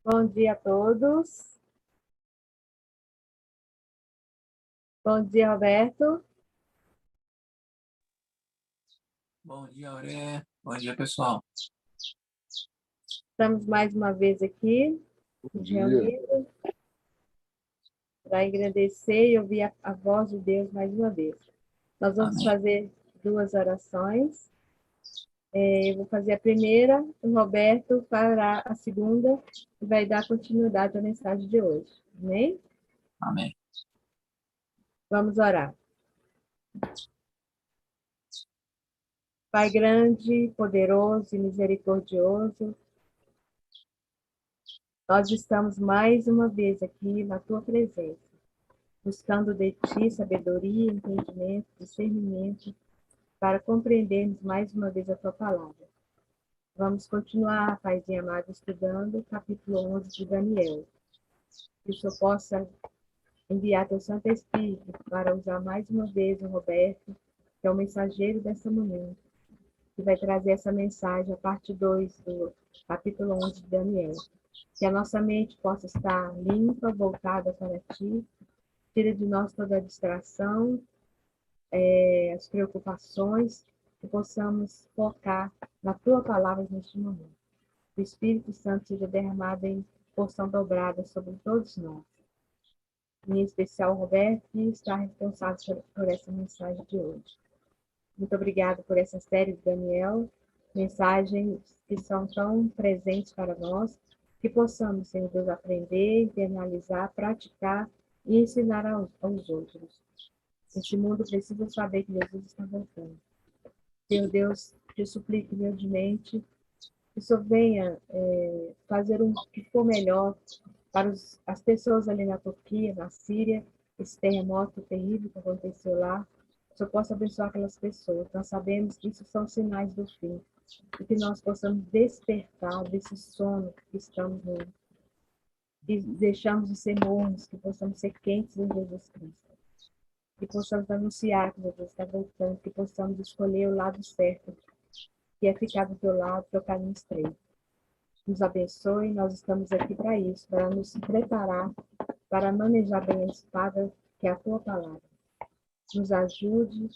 Bom dia a todos. Bom dia, Roberto. Bom dia, Auré. Bom dia, pessoal. Estamos mais uma vez aqui, Bom dia. reunidos, para agradecer e ouvir a voz de Deus mais uma vez. Nós vamos Amém. fazer duas orações. Eu vou fazer a primeira, o Roberto fará a segunda e vai dar continuidade à mensagem de hoje. Amém? Amém. Vamos orar. Pai grande, poderoso e misericordioso, nós estamos mais uma vez aqui na tua presença, buscando de ti sabedoria, entendimento, discernimento, para compreendermos mais uma vez a tua palavra. Vamos continuar, Paizinho amado, estudando o capítulo 11 de Daniel. Que o Senhor possa enviar teu Santo Espírito para usar mais uma vez o Roberto, que é o mensageiro dessa manhã, que vai trazer essa mensagem, a parte 2 do capítulo 11 de Daniel. Que a nossa mente possa estar limpa, voltada para ti, tira de nós toda a distração, as preocupações, que possamos focar na tua palavra neste momento. Que o Espírito Santo seja derramado em porção dobrada sobre todos nós. Em especial o Roberto, que está responsável por essa mensagem de hoje. Muito obrigada por essa série de Daniel, mensagens que são tão presentes para nós, que possamos, Senhor Deus, aprender, internalizar, praticar e ensinar aos outros. Esse mundo precisa saber que Jesus está voltando. Senhor Deus, te suplico humildemente que o Senhor venha fazer o que for melhor para as pessoas ali na Turquia, na Síria, esse terremoto terrível que aconteceu lá. Que o Senhor possa abençoar aquelas pessoas. Nós sabemos que isso são sinais do fim. E que nós possamos despertar desse sono que estamos no. E deixamos de ser mornos, que possamos ser quentes em Jesus Cristo. Que possamos anunciar que Jesus está voltando, que possamos escolher o lado certo, que é ficar do teu lado, teu caminho estreito. Nos abençoe, nós estamos aqui para isso, para nos preparar, para manejar bem a espada, que é a tua palavra. Nos ajude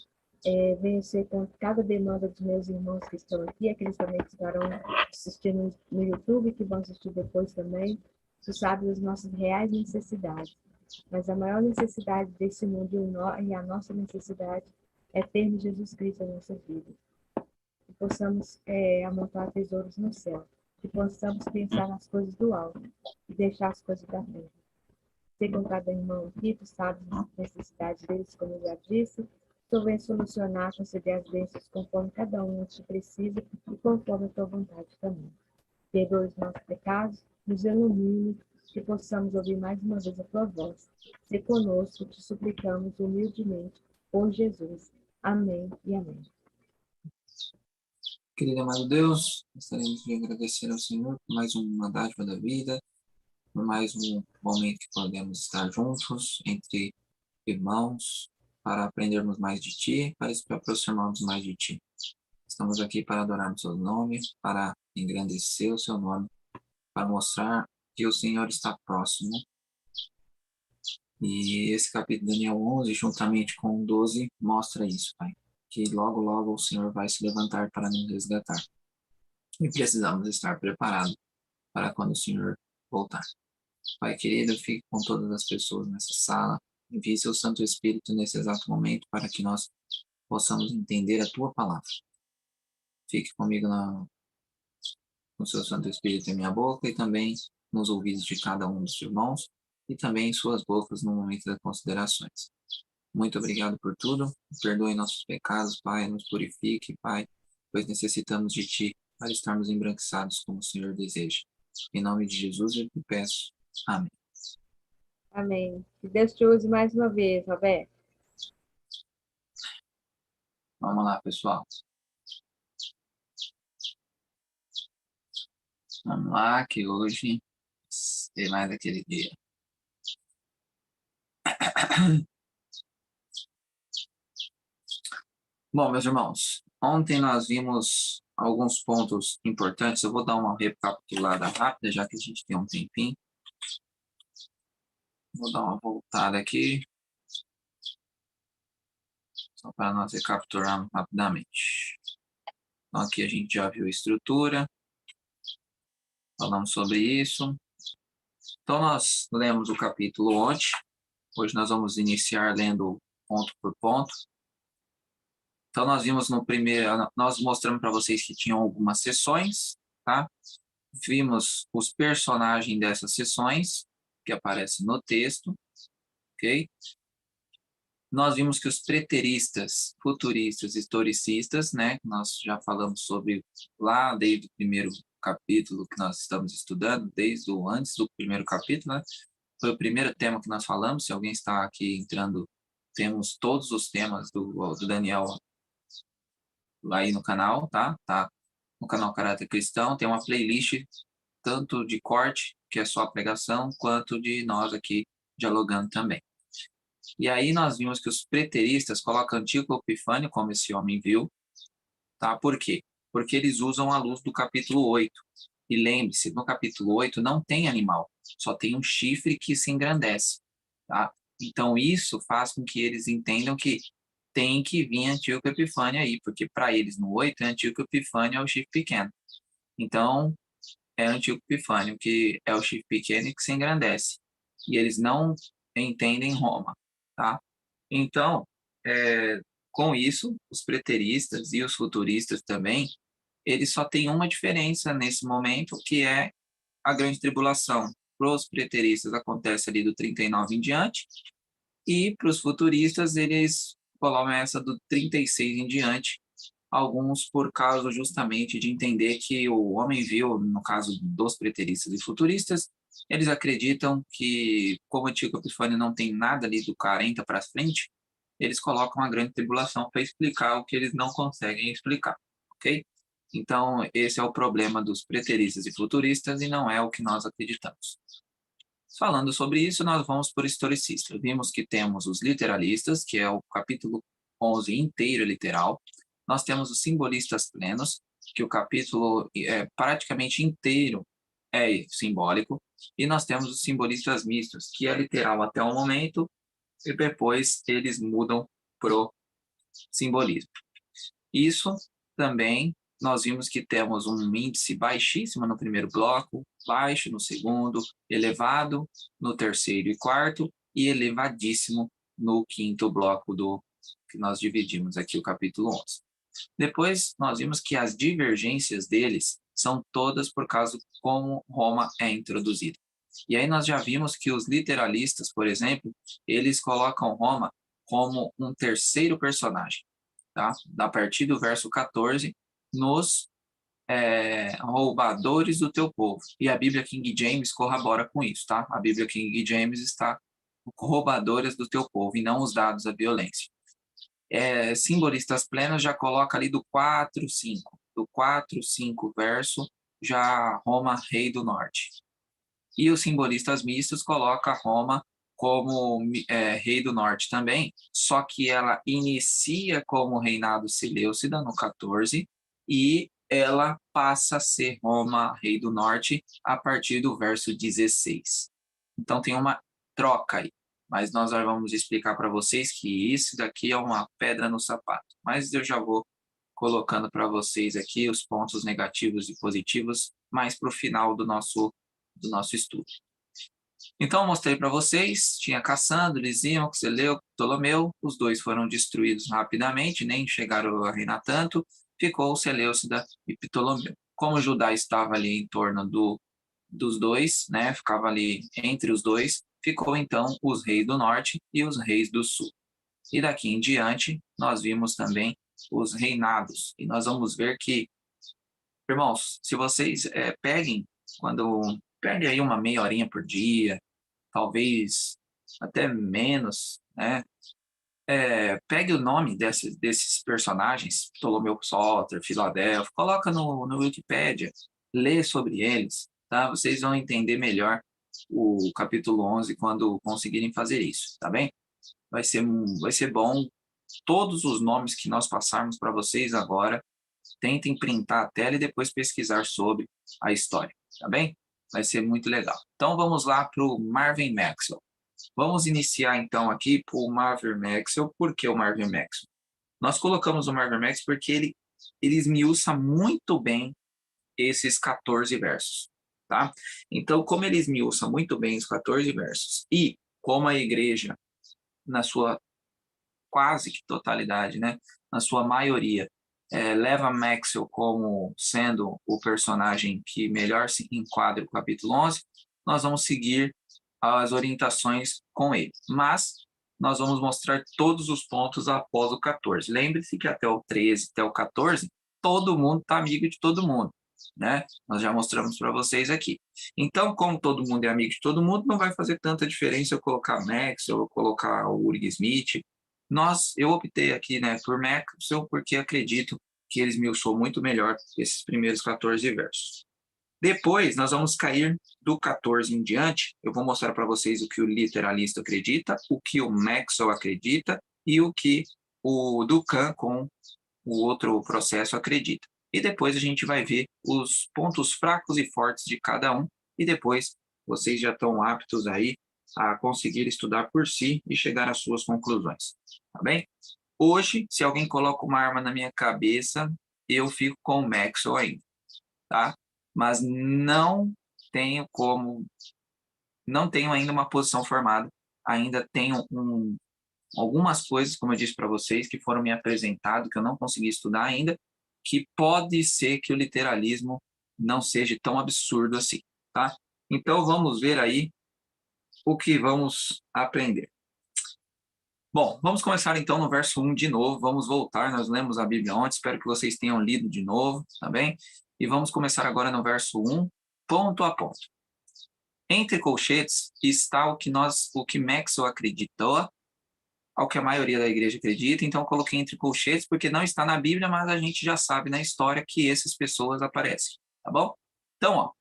a vencer com cada demanda dos meus irmãos que estão aqui, aqueles também que estarão assistindo no YouTube, que vão assistir depois também. Tu sabes as nossas reais necessidades, mas a maior necessidade desse mundo e a nossa necessidade é termos Jesus Cristo em nossas vidas. Que possamos amontoar tesouros no céu, que possamos pensar nas coisas do alto e deixar as coisas da terra. Ser com cada irmão aqui, tu sabes as necessidades deles, como eu já disse, tu vem solucionar, conceder as bênçãos conforme cada um te precisa e conforme a tua vontade também. Perdoe os nossos pecados, nos ilumine, que possamos ouvir mais uma vez a tua voz. Se conosco, te suplicamos humildemente, por Jesus. Amém e amém. Querido amado Deus, gostaríamos de agradecer ao Senhor por mais uma dádiva da vida, por mais um momento que podemos estar juntos, entre irmãos, para aprendermos mais de Ti, para nos aproximarmos mais de Ti. Estamos aqui para adorar o Seu nome, para engrandecer o Seu nome, para mostrar que o Senhor está próximo. E esse capítulo Daniel 11, juntamente com o 12, mostra isso, Pai. Que logo, logo o Senhor vai se levantar para nos resgatar. E precisamos estar preparados para quando o Senhor voltar. Pai querido, fique com todas as pessoas nessa sala. Envie seu Santo Espírito nesse exato momento para que nós possamos entender a Tua palavra. Fique comigo com seu Santo Espírito em minha boca e também nos ouvidos de cada um dos irmãos e também em suas bocas no momento das considerações. Muito obrigado por tudo. Perdoe nossos pecados, Pai. Nos purifique, Pai, pois necessitamos de Ti para estarmos embranquiçados como o Senhor deseja. Em nome de Jesus eu te peço. Amém. Amém. Que Deus te use mais uma vez, Roberto. Vamos lá, pessoal. Vamos lá, que hoje é mais aquele dia. Bom, meus irmãos, ontem nós vimos alguns pontos importantes. Eu vou dar uma recapitulada rápida, já que a gente tem um tempinho. Vou dar uma voltada aqui, só para nós recapitularmos rapidamente. Então, aqui a gente já viu a estrutura, falamos sobre isso. Então, nós lemos o capítulo ontem. Hoje nós vamos iniciar lendo ponto por ponto. Então, nós vimos no primeiro, nós mostramos para vocês que tinham algumas sessões, tá? Vimos os personagens dessas sessões, que aparecem no texto, ok? Nós vimos que os preteristas, futuristas, historicistas, né? Nós já falamos sobre lá desde o primeiro capítulo que nós estamos estudando, desde o antes do primeiro capítulo, né? Foi o primeiro tema que nós falamos. Se alguém está aqui entrando, temos todos os temas do Daniel lá aí no canal, tá? Tá no canal Caráter Cristão, tem uma playlist tanto de corte, que é só a pregação, quanto de nós aqui dialogando também. E aí nós vimos que os preteristas colocam Antíoco Epifânio, como esse homem viu, tá? Por quê? Porque eles usam a luz do capítulo 8. E lembre-se, no capítulo 8 não tem animal, só tem um chifre que se engrandece, tá? Então isso faz com que eles entendam que tem que vir Antíoco Epifânio aí, porque para eles no 8 Antíoco Epifânio é o chifre pequeno. Então é Antíoco Epifânio que é o chifre pequeno e que se engrandece. E eles não entendem Roma, tá? Então, com isso, os preteristas e os futuristas também, eles só têm uma diferença nesse momento, que é a grande tribulação. Para os preteristas acontece ali do 39 em diante, e para os futuristas eles colocam essa do 36 em diante, alguns por causa justamente de entender que o homem viu, no caso dos preteristas e futuristas, eles acreditam que, como o Antíoco Epifânio não tem nada ali do 40 para frente, eles colocam a grande tribulação para explicar o que eles não conseguem explicar, ok? Então, esse é o problema dos preteristas e futuristas e não é o que nós acreditamos. Falando sobre isso, nós vamos por historicistas. Vimos que temos os literalistas, que é o capítulo 11 inteiro literal. Nós temos os simbolistas plenos, que o capítulo praticamente inteiro é simbólico. E nós temos os simbolistas mistos, que é literal até o momento, e depois eles mudam para o simbolismo. Isso também nós vimos que temos um índice baixíssimo no primeiro bloco, baixo no segundo, elevado no terceiro e quarto, e elevadíssimo no quinto bloco do que nós dividimos aqui o capítulo 11. Depois nós vimos que as divergências deles são todas por causa de como Roma é introduzida. E aí nós já vimos que os literalistas, por exemplo, eles colocam Roma como um terceiro personagem, tá? A partir do verso 14, nos roubadores do teu povo. E a Bíblia King James corrobora com isso, tá? A Bíblia King James está roubadores do teu povo e não os dados à violência. Simbolistas plenos já coloca ali do 4, 5. Do 4, 5 verso, já Roma, rei do norte. E os simbolistas mistos coloca Roma como rei do norte também, só que ela inicia como reinado Seleucida no 14 e ela passa a ser Roma, rei do norte, a partir do verso 16. Então tem uma troca aí, mas nós já vamos explicar para vocês que isso daqui é uma pedra no sapato. Mas eu já vou colocando para vocês aqui os pontos negativos e positivos mais para o final do nosso estudo. Então, mostrei para vocês, tinha Cassandro, Lisímaco, Seleuco, Ptolomeu, os dois foram destruídos rapidamente, nem chegaram a reinar tanto, ficou Seleucida e Ptolomeu. Como Judá estava ali em torno dos dois, né, ficava ali entre os dois, ficou então os reis do norte e os reis do sul. E daqui em diante, nós vimos também os reinados, e nós vamos ver que, irmãos, se vocês peguem aí uma meia horinha por dia, talvez até menos, né? Pegue o nome desses personagens, Ptolomeu Soter, Filadélfo, coloca no Wikipedia, lê sobre eles, tá? Vocês vão entender melhor o capítulo 11 quando conseguirem fazer isso, tá bem? Vai ser bom. Todos os nomes que nós passarmos para vocês agora, tentem printar a tela e depois pesquisar sobre a história, tá bem? Vai ser muito legal. Então vamos lá para o Marvin Maxwell. Vamos iniciar então aqui por Marvin Maxwell. Por que o Marvin Maxwell? Nós colocamos o Marvin Maxwell porque ele esmiuça muito bem esses 14 versos, tá? Então, como ele esmiuça muito bem os 14 versos e como a igreja, na sua quase que totalidade, né, na sua maioria, leva Maxwell como sendo o personagem que melhor se enquadra o capítulo 11, nós vamos seguir as orientações com ele. Mas nós vamos mostrar todos os pontos após o 14. Lembre-se que até o 13, até o 14, todo mundo está amigo de todo mundo, né? Nós já mostramos para vocês aqui. Então, como todo mundo é amigo de todo mundo, não vai fazer tanta diferença eu colocar Maxwell, eu colocar o Uri Smith. Eu optei aqui, né, por Maxwell porque acredito que ele esmiuçou muito melhor esses primeiros 14 versos. Depois, nós vamos cair do 14 em diante. Eu vou mostrar para vocês o que o literalista acredita, o que o Maxwell acredita e o que o Ducan, com o outro processo, acredita. E depois a gente vai ver os pontos fracos e fortes de cada um. E depois vocês já estão aptos aí a conseguir estudar por si e chegar às suas conclusões. Tá bem? Hoje, se alguém coloca uma arma na minha cabeça, eu fico com o Maxwell ainda, tá? Mas não tenho ainda uma posição formada, ainda tenho algumas coisas, como eu disse para vocês, que foram me apresentadas, que eu não consegui estudar ainda, que pode ser que o literalismo não seja tão absurdo assim, tá? Então vamos ver aí o que vamos aprender. Bom, vamos começar então no verso 1 de novo, vamos voltar, nós lemos a Bíblia ontem, espero que vocês tenham lido de novo, tá bem? E vamos começar agora no verso 1, ponto a ponto. Entre colchetes está o que Maxwell acreditou, ao que a maioria da igreja acredita, então eu coloquei entre colchetes porque não está na Bíblia, mas a gente já sabe na história que essas pessoas aparecem, tá bom? Então, ó,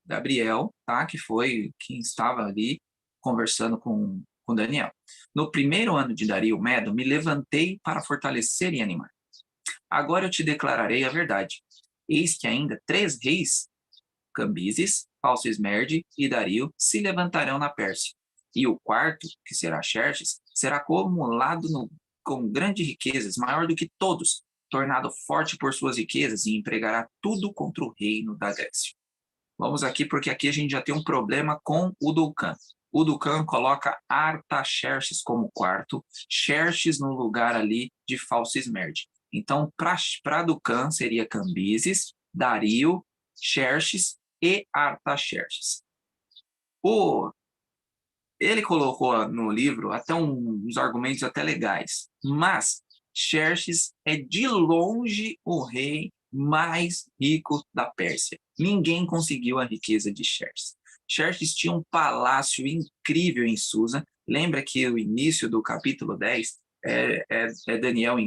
Gabriel, tá, que foi quem estava ali conversando com Daniel. No primeiro ano de Dario Medo, me levantei para fortalecer e animar. Agora eu te declararei a verdade. Eis que ainda 3 reis, Cambises, Falso-Esmerde e Dario, se levantarão na Pérsia. E o quarto, que será Xerxes, será acumulado com grandes riquezas, maior do que todos, tornado forte por suas riquezas e empregará tudo contra o reino da Grécia. Vamos aqui, porque aqui a gente já tem um problema com o Ducan. O Ducan coloca Artaxerxes como quarto, Xerxes no lugar ali de Falso-Esmerde. Então, para Ducan seria Cambises, Dario, Xerxes e Artaxerxes. Ele colocou no livro até uns argumentos até legais, mas Xerxes é de longe o rei mais rico da Pérsia. Ninguém conseguiu a riqueza de Xerxes. Xerxes tinha um palácio incrível em Susa. Lembra que o início do capítulo 10 é Daniel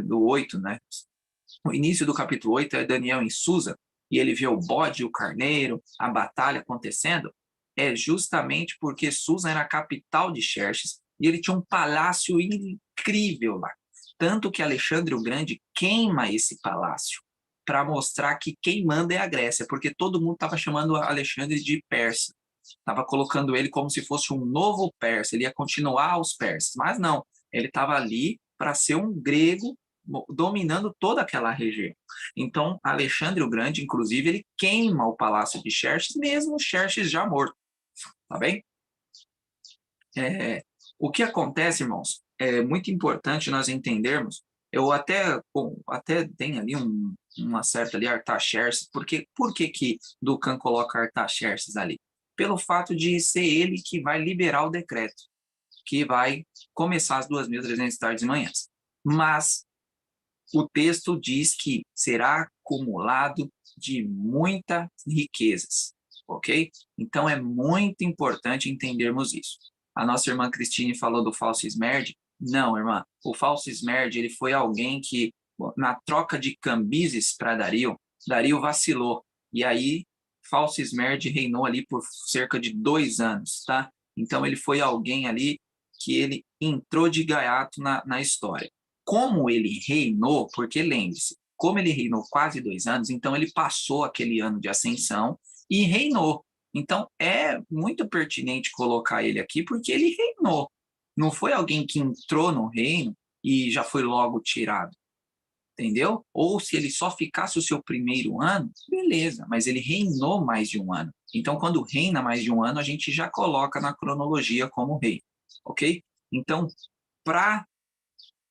do 8, né? O início do capítulo 8 é Daniel em Susa, e ele vê o bode e o carneiro, a batalha acontecendo. É justamente porque Susa era a capital de Xerxes e ele tinha um palácio incrível lá. Tanto que Alexandre o Grande queima esse palácio para mostrar que quem manda é a Grécia, porque todo mundo estava chamando Alexandre de persa. Estava colocando ele como se fosse um novo persa, ele ia continuar os persas. Mas não, ele estava ali para ser um grego dominando toda aquela região. Então, Alexandre o Grande, inclusive, ele queima o palácio de Xerxes, mesmo Xerxes já morto. Tá bem? O que acontece, irmãos, é muito importante nós entendermos. Eu até tenho ali uma certa ali Artaxerxes. Por que Ducan coloca Artaxerxes ali? Pelo fato de ser ele que vai liberar o decreto, que vai começar às 2.300 tardes e manhãs. Mas o texto diz que será acumulado de muitas riquezas, ok? Então é muito importante entendermos isso. A nossa irmã Cristine falou do Falso-Esmerde. Não, irmã, o Falso-Esmerde ele foi alguém que, na troca de Cambises para Dario vacilou, e aí Falso-Esmerde reinou ali por cerca de 2 anos, tá? Então ele foi alguém ali que ele entrou de gaiato na história. como ele reinou, porque lembre-se, como ele reinou quase 2 anos, então ele passou aquele ano de ascensão e reinou. Então é muito pertinente colocar ele aqui, porque ele reinou. Não foi alguém que entrou no reino e já foi logo tirado, entendeu? Ou se ele só ficasse o seu primeiro ano, beleza, mas ele reinou mais de um ano. Então, quando reina mais de um ano, a gente já coloca na cronologia como rei, ok? Então, para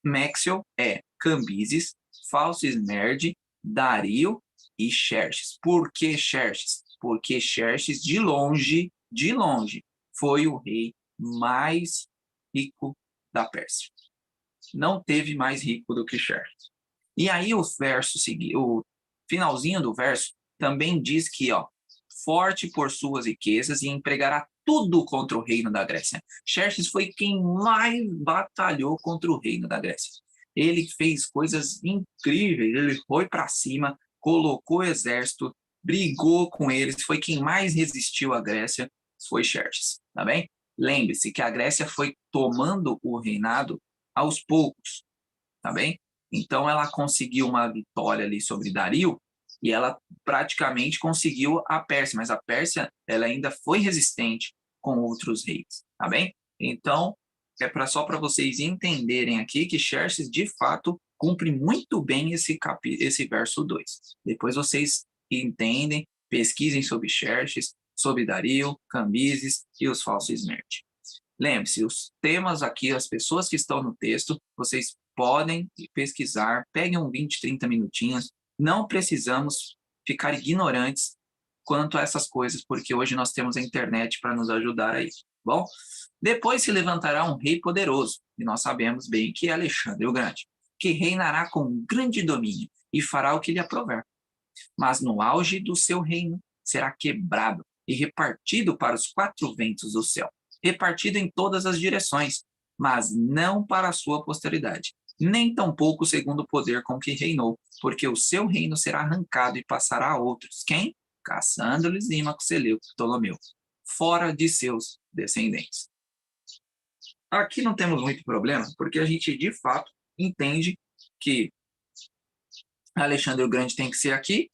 Maxiel é Cambises, Falcismerde, Dario e Xerxes. Por que Xerxes? Porque Xerxes, de longe, foi o rei mais rico da Pérsia. Não teve mais rico do que Xerxes. E aí o finalzinho do verso também diz que, ó, forte por suas riquezas e empregará tudo contra o reino da Grécia. Xerxes foi quem mais batalhou contra o reino da Grécia. Ele fez coisas incríveis, ele foi para cima, colocou exército, brigou com eles, foi quem mais resistiu à Grécia, foi Xerxes, tá bem? Lembre-se que a Grécia foi tomando o reinado aos poucos, tá bem? Então ela conseguiu uma vitória ali sobre Dario e ela praticamente conseguiu a Pérsia, mas a Pérsia ela ainda foi resistente com outros reis, tá bem? Então só para vocês entenderem aqui que Xerxes de fato cumpre muito bem esse verso 2. Depois vocês entendem, pesquisem sobre Xerxes, sobre Dario, Cambises e os falsos Esmerte. Lembre-se, os temas aqui, as pessoas que estão no texto, vocês podem pesquisar, peguem 20, 30 minutinhos, não precisamos ficar ignorantes quanto a essas coisas, porque hoje nós temos a internet para nos ajudar aí, bom? Depois se levantará um rei poderoso, e nós sabemos bem que é Alexandre o Grande, que reinará com grande domínio e fará o que lhe aprover. Mas no auge do seu reino será quebrado e repartido para os 4 ventos do céu, repartido em todas as direções, mas não para a sua posteridade, nem tampouco segundo o poder com que reinou, porque o seu reino será arrancado e passará a outros. Quem? Cassandro, Lisímaco, Seleuco, Ptolomeu, fora de seus descendentes. Aqui não temos muito problema, porque a gente de fato entende que Alexandre o Grande tem que ser aqui,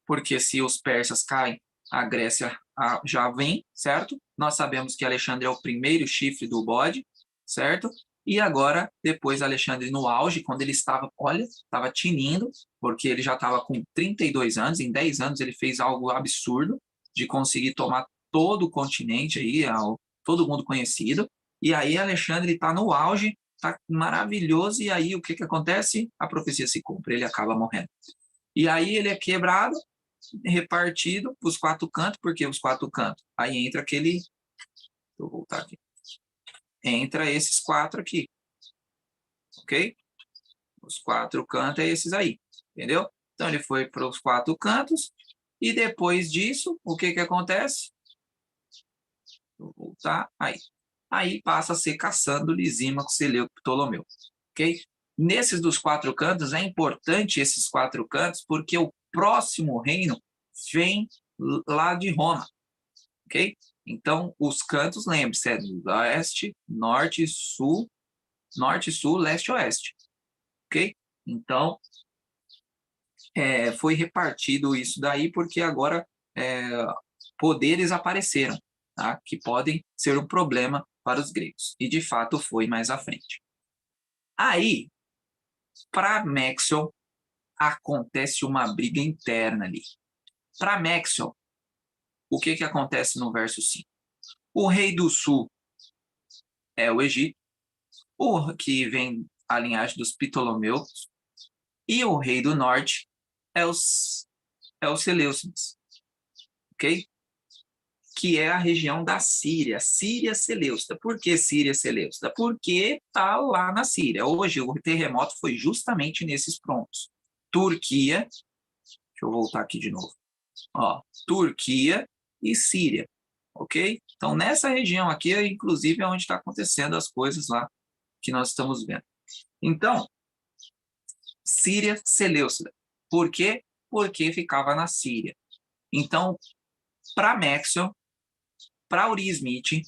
porque se os persas caem, a Grécia já vem, certo? Nós sabemos que Alexandre é o primeiro chifre do bode, certo? E agora, depois Alexandre no auge, quando ele estava, olha, estava tinindo, porque ele já estava com 32 anos, em 10 anos ele fez algo absurdo, de conseguir tomar todo o continente aí, todo mundo conhecido, e aí Alexandre está no auge, está maravilhoso, e aí o que acontece? A profecia se cumpre, ele acaba morrendo. E aí ele é quebrado, repartido para os 4 cantos, porque os 4 cantos, aí entra aquele, deixa eu voltar aqui, entra esses 4 aqui, ok? Os 4 cantos é esses aí, entendeu? Então ele foi para os 4 cantos, e depois disso, o que acontece? Vou voltar, aí passa a ser Cassandro, Lisímaco, Seleuco, Ptolomeu, ok? Nesses dos 4 cantos, é importante esses 4 cantos, porque o próximo reino vem lá de Roma, ok? Então, os cantos, lembre-se, é leste, norte, sul, leste, oeste, ok? Então, foi repartido isso daí, porque agora poderes apareceram, tá? Que podem ser um problema para os gregos. E, de fato, foi mais à frente. Aí, para Maxiol, acontece uma briga interna ali. Para Maxiol, o que acontece no verso 5? O rei do sul é o Egito, o que vem a linhagem dos Ptolomeus, e o rei do norte é os Seleucidas, ok? Que é a região da Síria, Síria Seleucida. Por que Síria Seleucida? Porque está lá na Síria. Hoje o terremoto foi justamente nesses pontos. Turquia, deixa eu voltar aqui de novo. Ó, Turquia e Síria, ok? Então nessa região aqui, inclusive, é onde está acontecendo as coisas lá que nós estamos vendo. Então, Síria Seleucida. Por quê? Porque ficava na Síria. Então, para Maxiol, para Uri Smith,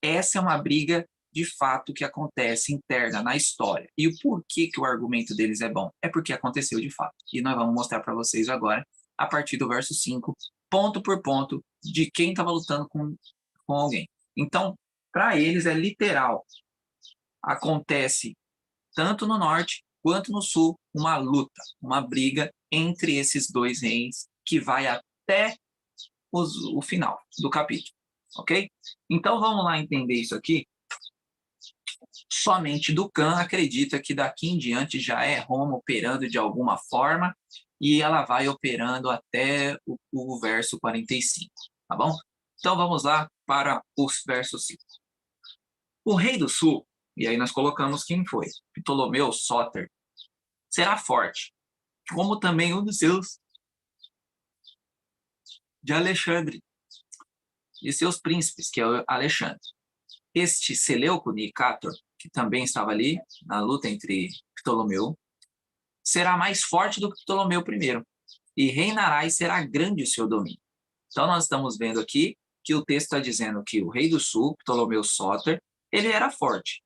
essa é uma briga de fato que acontece interna na história. E o porquê que o argumento deles é bom? É porque aconteceu de fato. E nós vamos mostrar para vocês agora, a partir do verso 5, ponto por ponto, de quem estava lutando com alguém. Então, para eles é literal. Acontece tanto no norte quanto no sul uma luta, uma briga entre esses dois reis que vai até o final do capítulo, ok? Então vamos lá entender isso aqui. Somente Dukan acredita que daqui em diante já é Roma operando de alguma forma e ela vai operando até o verso 45, tá bom? Então vamos lá para os versos 5. O rei do sul, e aí nós colocamos quem foi, Ptolomeu Sóter, será forte, como também um dos seus de Alexandre e seus príncipes, que é o Alexandre. Este Seleuco Nicator, que também estava ali na luta entre Ptolomeu, será mais forte do que Ptolomeu I, e reinará e será grande o seu domínio. Então nós estamos vendo aqui que o texto está dizendo que o rei do sul, Ptolomeu Sóter, ele era forte,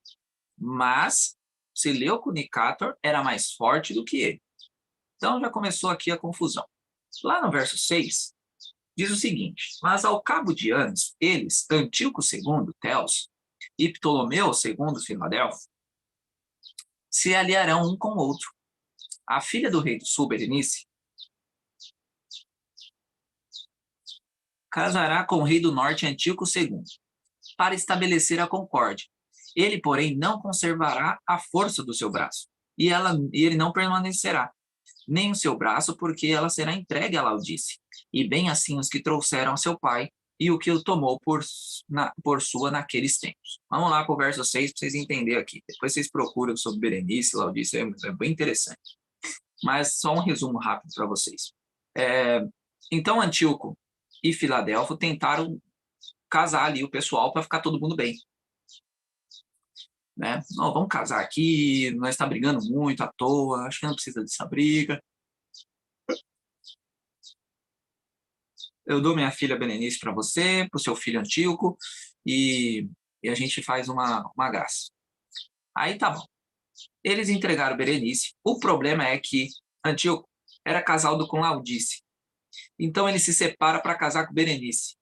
mas Seleuco Nicator era mais forte do que ele. Então já começou aqui a confusão. Lá no verso 6, diz o seguinte: mas ao cabo de anos, eles, Antíoco II, Teos, e Ptolomeu II, Filadelfo, se aliarão um com o outro. A filha do rei do sul, Berenice, casará com o rei do norte, Antíoco II, para estabelecer a concórdia. Ele, porém, não conservará a força do seu braço, e ele não permanecerá, nem o seu braço, porque ela será entregue a Laodice, e bem assim os que trouxeram seu pai, e o que o tomou por sua naqueles tempos. Vamos lá para o verso 6 para vocês entenderem aqui. Depois vocês procuram sobre Berenice, Laodice, é bem interessante. Mas só um resumo rápido para vocês. Então, Antíoco e Filadelfo tentaram casar ali o pessoal para ficar todo mundo bem. Né? Não, vamos casar aqui, nós estamos brigando muito à toa, acho que não precisa dessa briga. Eu dou minha filha Berenice para você, para o seu filho Antíoco, e a gente faz uma graça. Aí tá bom. Eles entregaram Berenice. O problema é que Antíoco era casado com Laodice. Então ele se separa para casar com Berenice.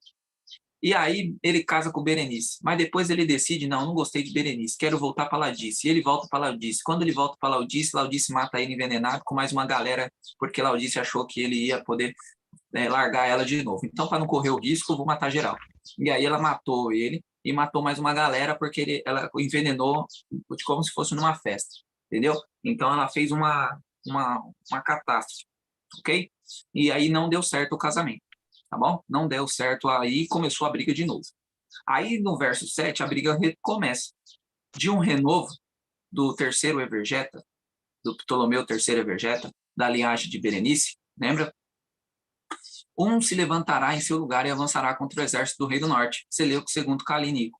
E aí ele casa com Berenice. Mas depois ele decide, não gostei de Berenice, quero voltar para Laodice. E ele volta para Laodice. Quando ele volta para Laodice, Laodice mata ele envenenado com mais uma galera, porque Laodice achou que ele ia poder largar ela de novo. Então, para não correr o risco, eu vou matar geral. E aí ela matou ele e matou mais uma galera porque ela envenenou como se fosse numa festa, entendeu? Então ela fez uma catástrofe, ok? E aí não deu certo o casamento, tá bom? Não deu certo, aí começou a briga de novo. Aí no verso 7, a briga recomeça. De um renovo do terceiro Evergeta, do Ptolomeu III Evergeta, da linhagem de Berenice, lembra? Um se levantará em seu lugar e avançará contra o exército do rei do norte, Seleuco II Calínico,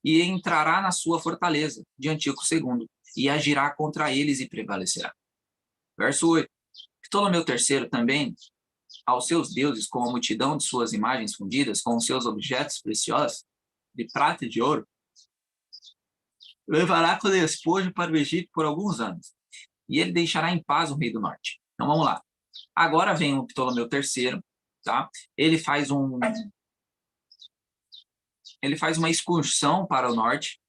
e entrará na sua fortaleza, de Antíoco II, e agirá contra eles e prevalecerá. Verso 8. Ptolomeu III também, aos seus deuses, com a multidão de suas imagens fundidas, com os seus objetos preciosos, de prata e de ouro, levará com despojo para o Egito por alguns anos, e ele deixará em paz o rei do norte. Então vamos lá. Agora vem o Ptolomeu III, tá? Ele faz uma excursão para o norte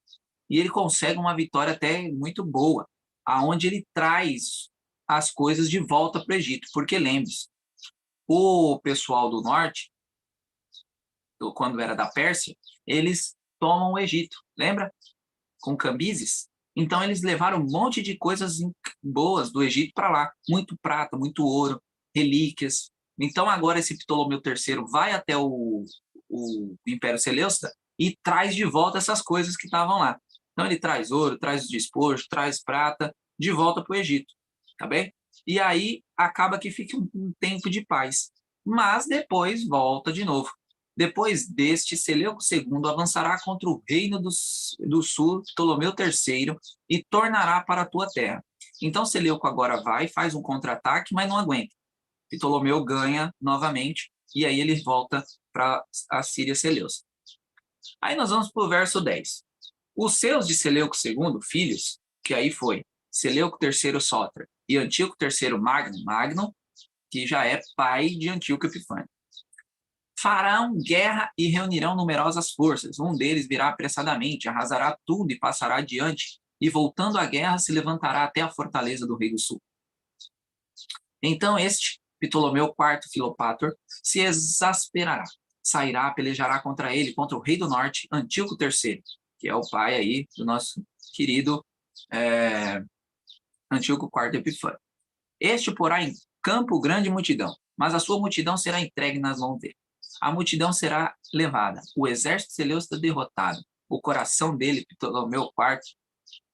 e ele consegue uma vitória até muito boa, aonde ele traz as coisas de volta para o Egito, porque lembre-se, o pessoal do norte, quando era da Pérsia, eles tomam o Egito, lembra? Com Cambises. Então eles levaram um monte de coisas boas do Egito para lá, muito prata, muito ouro, relíquias. Então agora esse Ptolomeu III vai até o Império Seleucida e traz de volta essas coisas que estavam lá. Então ele traz ouro, traz despojo, traz prata de volta para o Egito, tá bem? E aí acaba que fica um tempo de paz, mas depois volta de novo. Depois deste, Seleuco II avançará contra o reino do sul, Ptolomeu III, e tornará para a tua terra. Então Seleuco agora vai, faz um contra-ataque, mas não aguenta. Ptolomeu ganha novamente, e aí ele volta para a Síria Seleucida. Aí nós vamos para o verso 10. Os seus de Seleuco II, filhos, que aí foi Seleuco III Soter e Antíoco III Magno, que já é pai de Antíoco Epifânio, farão guerra e reunirão numerosas forças. Um deles virá apressadamente, arrasará tudo e passará adiante, e voltando à guerra se levantará até a fortaleza do rei do sul. Então este, Ptolomeu IV Filopator, se exasperará, sairá, pelejará contra ele, contra o rei do norte, Antíoco III, que é o pai aí do nosso querido Antíoco IV Epifânio. Este porá em campo grande multidão, mas a sua multidão será entregue nas mãos dele. A multidão será levada, o exército seleucida derrotado, o coração dele, Ptolomeu IV,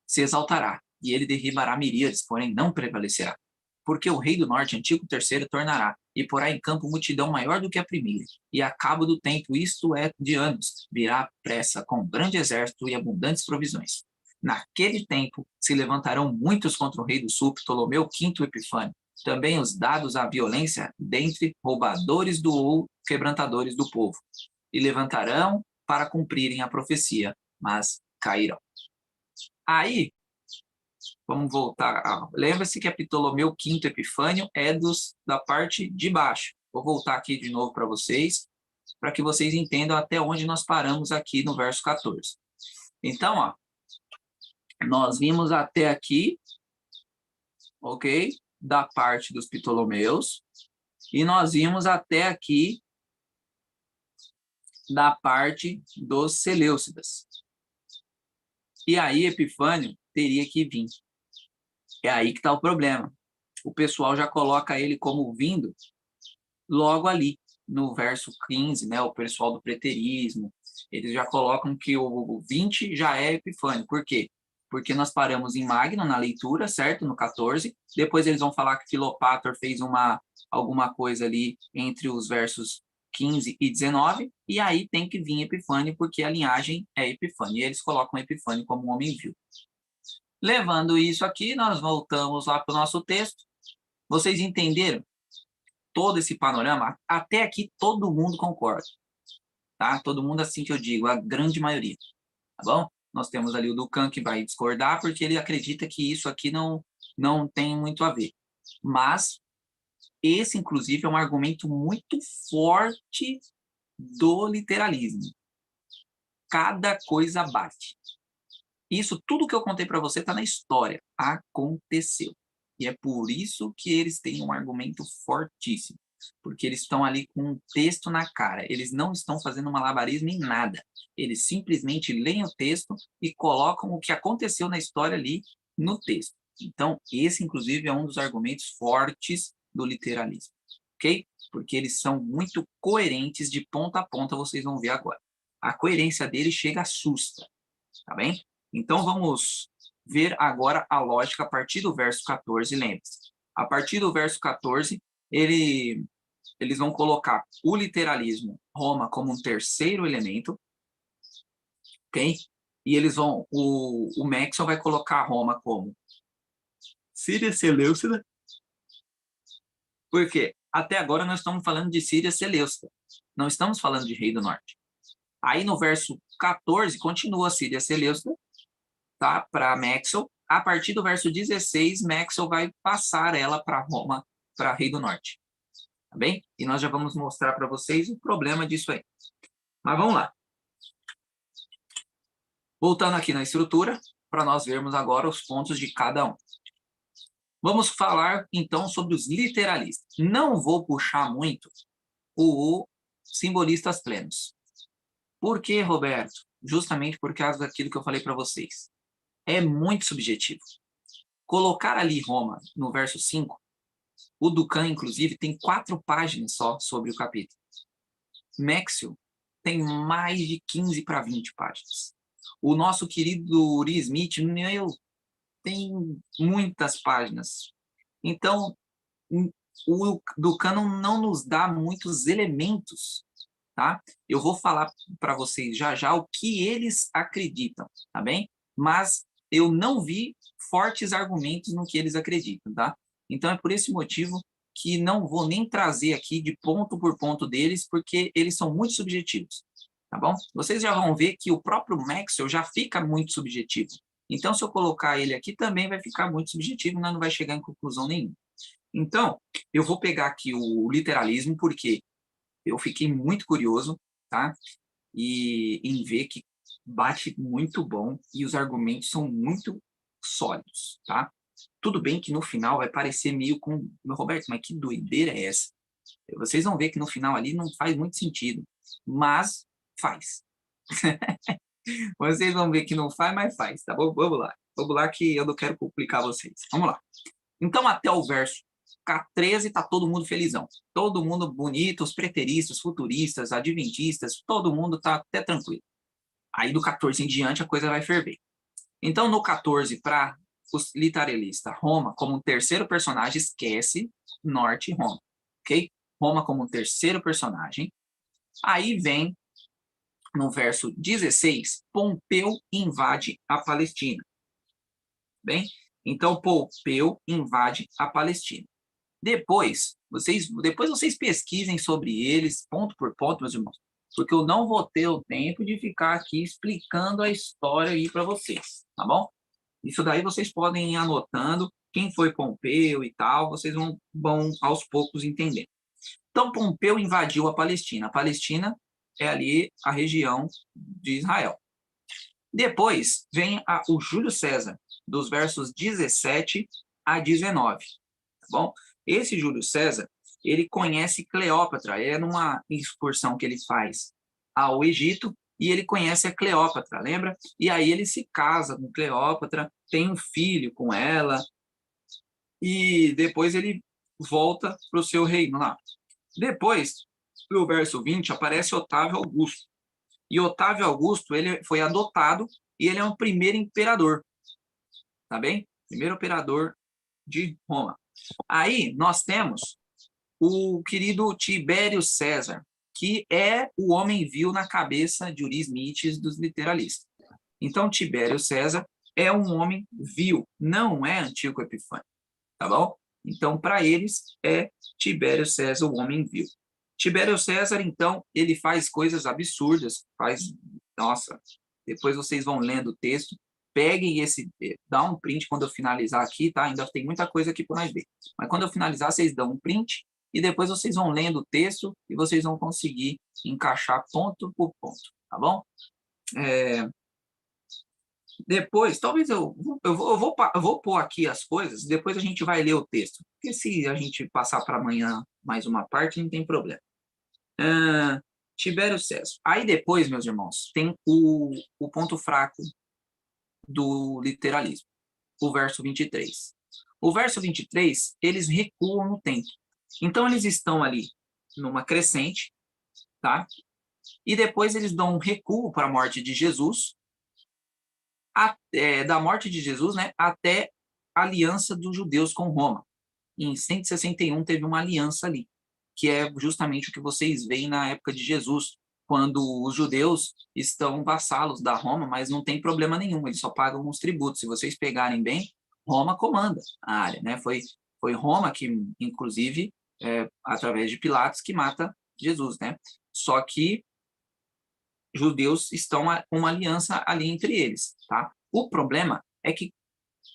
se exaltará, e ele derribará miríades, porém não prevalecerá. Porque o rei do norte, Antíoco III, tornará, e porá em campo multidão maior do que a primeira, e a cabo do tempo, isto é, de anos, virá pressa com grande exército e abundantes provisões. Naquele tempo se levantarão muitos contra o rei do sul, Ptolomeu V Epifânio, também os dados à violência dentre roubadores do ouro, quebrantadores do povo, e levantarão para cumprirem a profecia, mas cairão. Aí, vamos voltar. Lembra-se que a Ptolomeu V Epifânio é da parte de baixo. Vou voltar aqui de novo para vocês, para que vocês entendam até onde nós paramos aqui no verso 14. Então, ó, nós vimos até aqui, ok? Da parte dos Ptolomeus, e nós vimos até aqui da parte dos Seleucidas. E aí Epifânio teria que vir. É aí que está o problema. O pessoal já coloca ele como vindo logo ali, no verso 15, né? O pessoal do preterismo, eles já colocam que o 20 já é Epifânio. Por quê? Porque nós paramos em Magno na leitura, certo? No 14. Depois eles vão falar que Filopator fez alguma coisa ali entre os versos 15 e 19, e aí tem que vir Epifânio, porque a linhagem é Epifânio. E eles colocam Epifânio como um homem vil. Levando isso aqui, nós voltamos lá para o nosso texto. Vocês entenderam todo esse panorama? Até aqui todo mundo concorda. Tá? Todo mundo assim que eu digo, a grande maioria. Tá bom? Nós temos ali o Ducan que vai discordar, porque ele acredita que isso aqui não tem muito a ver. Mas esse, inclusive, é um argumento muito forte do literalismo. Cada coisa bate. Isso, tudo que eu contei para você está na história. Aconteceu. E é por isso que eles têm um argumento fortíssimo. Porque eles estão ali com um texto na cara. Eles não estão fazendo malabarismo em nada. Eles simplesmente leem o texto e colocam o que aconteceu na história ali no texto. Então, esse, inclusive, é um dos argumentos fortes do literalismo. Ok? Porque eles são muito coerentes de ponta a ponta, vocês vão ver agora. A coerência deles chega a assusta. Tá bem? Então, vamos ver agora a lógica a partir do verso 14, lembre-se. A partir do verso 14, eles vão colocar o literalismo Roma como um terceiro elemento, ok? E eles vão, o Maxwell vai colocar Roma como Síria Seleucida. Por quê? Até agora nós estamos falando de Síria Seleucida, não estamos falando de Rei do Norte. Aí no verso 14 continua a Síria Seleucida, tá? Para Maxwell. A partir do verso 16, Maxwell vai passar ela para Roma, para Rei do Norte. Tá bem? E nós já vamos mostrar para vocês o problema disso aí. Mas vamos lá. Voltando aqui na estrutura, para nós vermos agora os pontos de cada um. Vamos falar, então, sobre os literalistas. Não vou puxar muito o simbolistas plenos. Por que, Roberto? Justamente por causa daquilo que eu falei para vocês. É muito subjetivo. Colocar ali Roma no verso 5, o Ducan, inclusive, tem 4 páginas só sobre o capítulo. Maxwell tem mais de 15 para 20 páginas. O nosso querido Uri Smith, tem muitas páginas. Então, o Ducan não nos dá muitos elementos, tá? Eu vou falar para vocês já o que eles acreditam, tá bem? Mas eu não vi fortes argumentos no que eles acreditam, tá? Então, é por esse motivo que não vou nem trazer aqui de ponto por ponto deles, porque eles são muito subjetivos. tá bom? Vocês já vão ver que o próprio Maxwell já fica muito subjetivo. Então, se eu colocar ele aqui, também vai ficar muito subjetivo, não vai chegar em conclusão nenhuma. Então, eu vou pegar aqui o literalismo, porque eu fiquei muito curioso, tá? E em ver que bate muito bom e os argumentos são muito sólidos, tá? Tudo bem que no final vai parecer meio com... Roberto, mas que doideira é essa? Vocês vão ver que no final ali não faz muito sentido, mas faz. Vocês vão ver que não faz, mas faz, tá bom? Vamos lá. Vamos lá que eu não quero complicar vocês. Vamos lá. Então, até o verso K13 tá todo mundo felizão. Todo mundo bonito, os preteristas, futuristas, adventistas, todo mundo tá até tranquilo. Aí do 14 em diante a coisa vai ferver. Então, no 14, para os literalistas, Roma como um terceiro personagem, esquece Norte e Roma, ok? Roma como um terceiro personagem. Aí vem, no verso 16, Pompeu invade a Palestina. Bem? Então, Pompeu invade a Palestina. Depois vocês pesquisem sobre eles, ponto por ponto, meus irmãos, porque eu não vou ter o tempo de ficar aqui explicando a história aí para vocês, tá bom? Isso daí vocês podem ir anotando quem foi Pompeu e tal, vocês vão aos poucos entendendo. Então, Pompeu invadiu a Palestina. A Palestina é ali a região de Israel. Depois vem o Júlio César, dos versos 17 a 19, tá bom? Esse Júlio César, ele conhece Cleópatra, é numa excursão que ele faz ao Egito, e ele conhece a Cleópatra, lembra? E aí ele se casa com Cleópatra, tem um filho com ela, e depois ele volta para o seu reino lá. Depois, no verso 20, aparece Otávio Augusto. E Otávio Augusto, ele foi adotado e ele é o primeiro imperador, tá bem? Primeiro imperador de Roma. Aí nós temos o querido Tibério César, que é o homem vil na cabeça de Uri Smith dos literalistas. Então, Tibério César é um homem vil, não é Antíoco Epifânio, tá bom? Então, para eles, é Tibério César o homem vil. Tibério César, então, ele faz coisas absurdas, nossa, depois vocês vão lendo o texto, peguem dá um print quando eu finalizar aqui, tá? Ainda tem muita coisa aqui para nós ver. Mas quando eu finalizar, vocês dão um print e depois vocês vão lendo o texto e vocês vão conseguir encaixar ponto por ponto, tá bom? Depois, talvez eu vou pôr aqui as coisas, depois a gente vai ler o texto. Porque se a gente passar para amanhã mais uma parte, não tem problema. Tibério César. Aí depois, meus irmãos, tem o ponto fraco do literalismo, o verso 23. O verso 23, eles recuam no tempo. Então, eles estão ali numa crescente, tá? E depois eles dão um recuo para a morte de Jesus, da morte de Jesus, né, até a aliança dos judeus com Roma. Em 161 teve uma aliança ali, que é justamente o que vocês veem na época de Jesus, quando os judeus estão vassalos da Roma, mas não tem problema nenhum, eles só pagam os tributos. Se vocês pegarem bem, Roma comanda a área, né? Foi Roma que, inclusive, através de Pilatos, que mata Jesus, né? Só que judeus estão com uma aliança ali entre eles, tá? O problema é que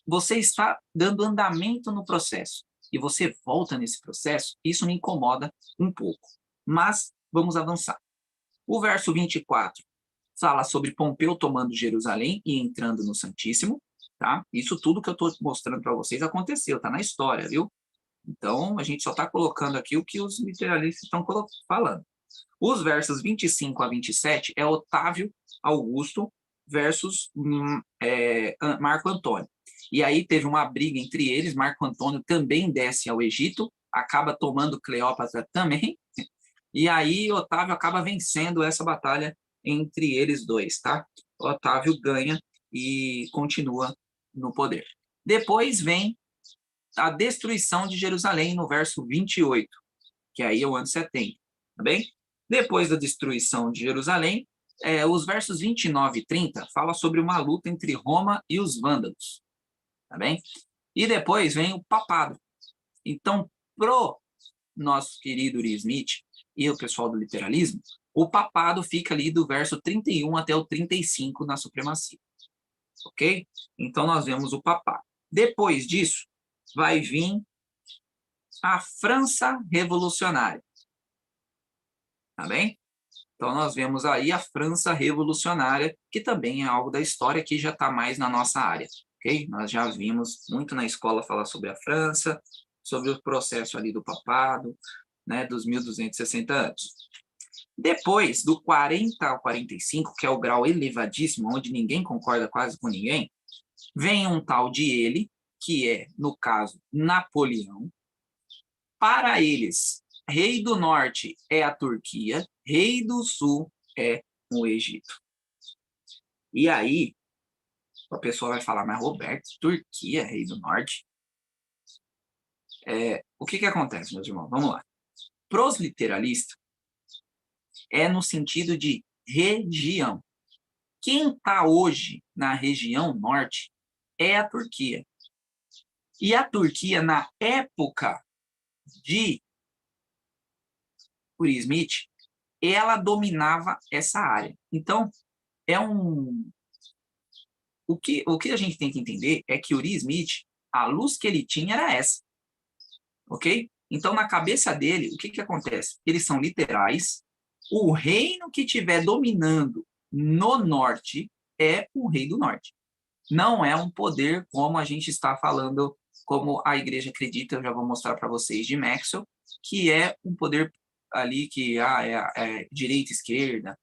você está dando andamento no processo e você volta nesse processo, isso me incomoda um pouco. Mas vamos avançar. O verso 24 fala sobre Pompeu tomando Jerusalém e entrando no Santíssimo, tá? Isso tudo que eu estou mostrando para vocês aconteceu, tá na história, viu? Então, a gente só está colocando aqui o que os literalistas estão falando. Os versos 25 a 27 é Otávio Augusto versus Marco Antônio. E aí teve uma briga entre eles, Marco Antônio também desce ao Egito, acaba tomando Cleópatra também, e aí Otávio acaba vencendo essa batalha entre eles dois, tá? Otávio ganha e continua no poder. Depois vem a destruição de Jerusalém no verso 28, que aí é o ano 70, tá bem? Depois da destruição de Jerusalém, os versos 29 e 30 falam sobre uma luta entre Roma e os vândalos, tá bem? E depois vem o papado. Então, pro nosso querido Uri Smith e o pessoal do literalismo, O papado fica ali do verso 31 até o 35 na supremacia. Ok? Então, nós vemos o papado. Depois disso, vai vir a França Revolucionária. Tá bem? Então, nós vemos aí a França Revolucionária, que também é algo da história que já está mais na nossa área. Ok? Nós já vimos muito na escola falar sobre a França, sobre o processo ali do papado, né, dos 1260 anos. Depois, do 40 ao 45, que é o grau elevadíssimo, onde ninguém concorda quase com ninguém, vem um tal de ele, que é, no caso, Napoleão. Para eles, rei do norte é a Turquia, rei do sul é o Egito. E aí, a pessoa vai falar, mas Roberto, Turquia, rei do norte? O que acontece, meus irmãos? Vamos lá. Para os literalistas, é no sentido de região. Quem está hoje na região norte é a Turquia. E a Turquia, na época de Uri Smith, ela dominava essa área. Então, o que a gente tem que entender é que Uri Smith, a luz que ele tinha era essa. Ok? Então, na cabeça dele, o que acontece? Eles são literais. O reino que estiver dominando no norte é o rei do norte. Não é um poder como a gente está falando, como a igreja acredita, eu já vou mostrar para vocês, de Maxwell, que é um poder ali que é direita, esquerda.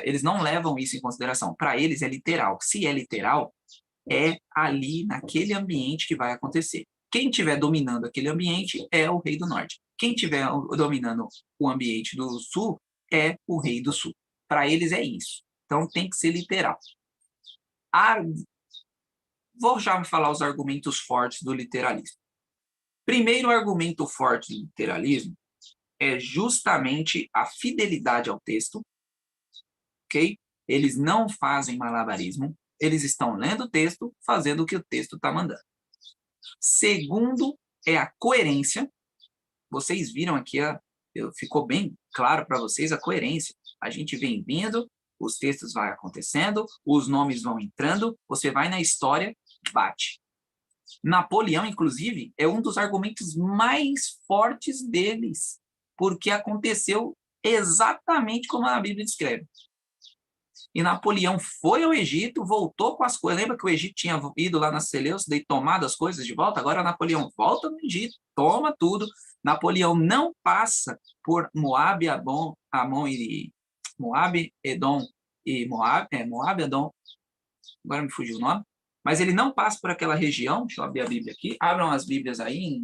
Eles não levam isso em consideração. Para eles é literal. Se é literal, é ali, naquele ambiente que vai acontecer. Quem estiver dominando aquele ambiente é o rei do norte. Quem estiver dominando o ambiente do sul é o rei do sul. Para eles é isso. Então tem que ser literal. Vou já me falar os argumentos fortes do literalismo. Primeiro argumento forte do literalismo é justamente a fidelidade ao texto, ok? Eles não fazem malabarismo, eles estão lendo o texto, fazendo o que o texto está mandando. Segundo é a coerência. Vocês viram aqui, ficou bem claro para vocês a coerência. A gente vem vindo, os textos vão acontecendo, os nomes vão entrando, você vai na história, bate. Napoleão, inclusive, é um dos argumentos mais fortes deles, porque aconteceu exatamente como a Bíblia descreve. E Napoleão foi ao Egito, voltou com as coisas. Lembra que o Egito tinha ido lá na Seleucida e tomado as coisas de volta? Agora Napoleão volta no Egito, toma tudo. Napoleão não passa por Moabe, Amon e Moabe, Edom e Moabe, Edom. Agora me fugiu o nome. Mas ele não passa por aquela região. Deixa eu abrir a Bíblia aqui. Abram as Bíblias aí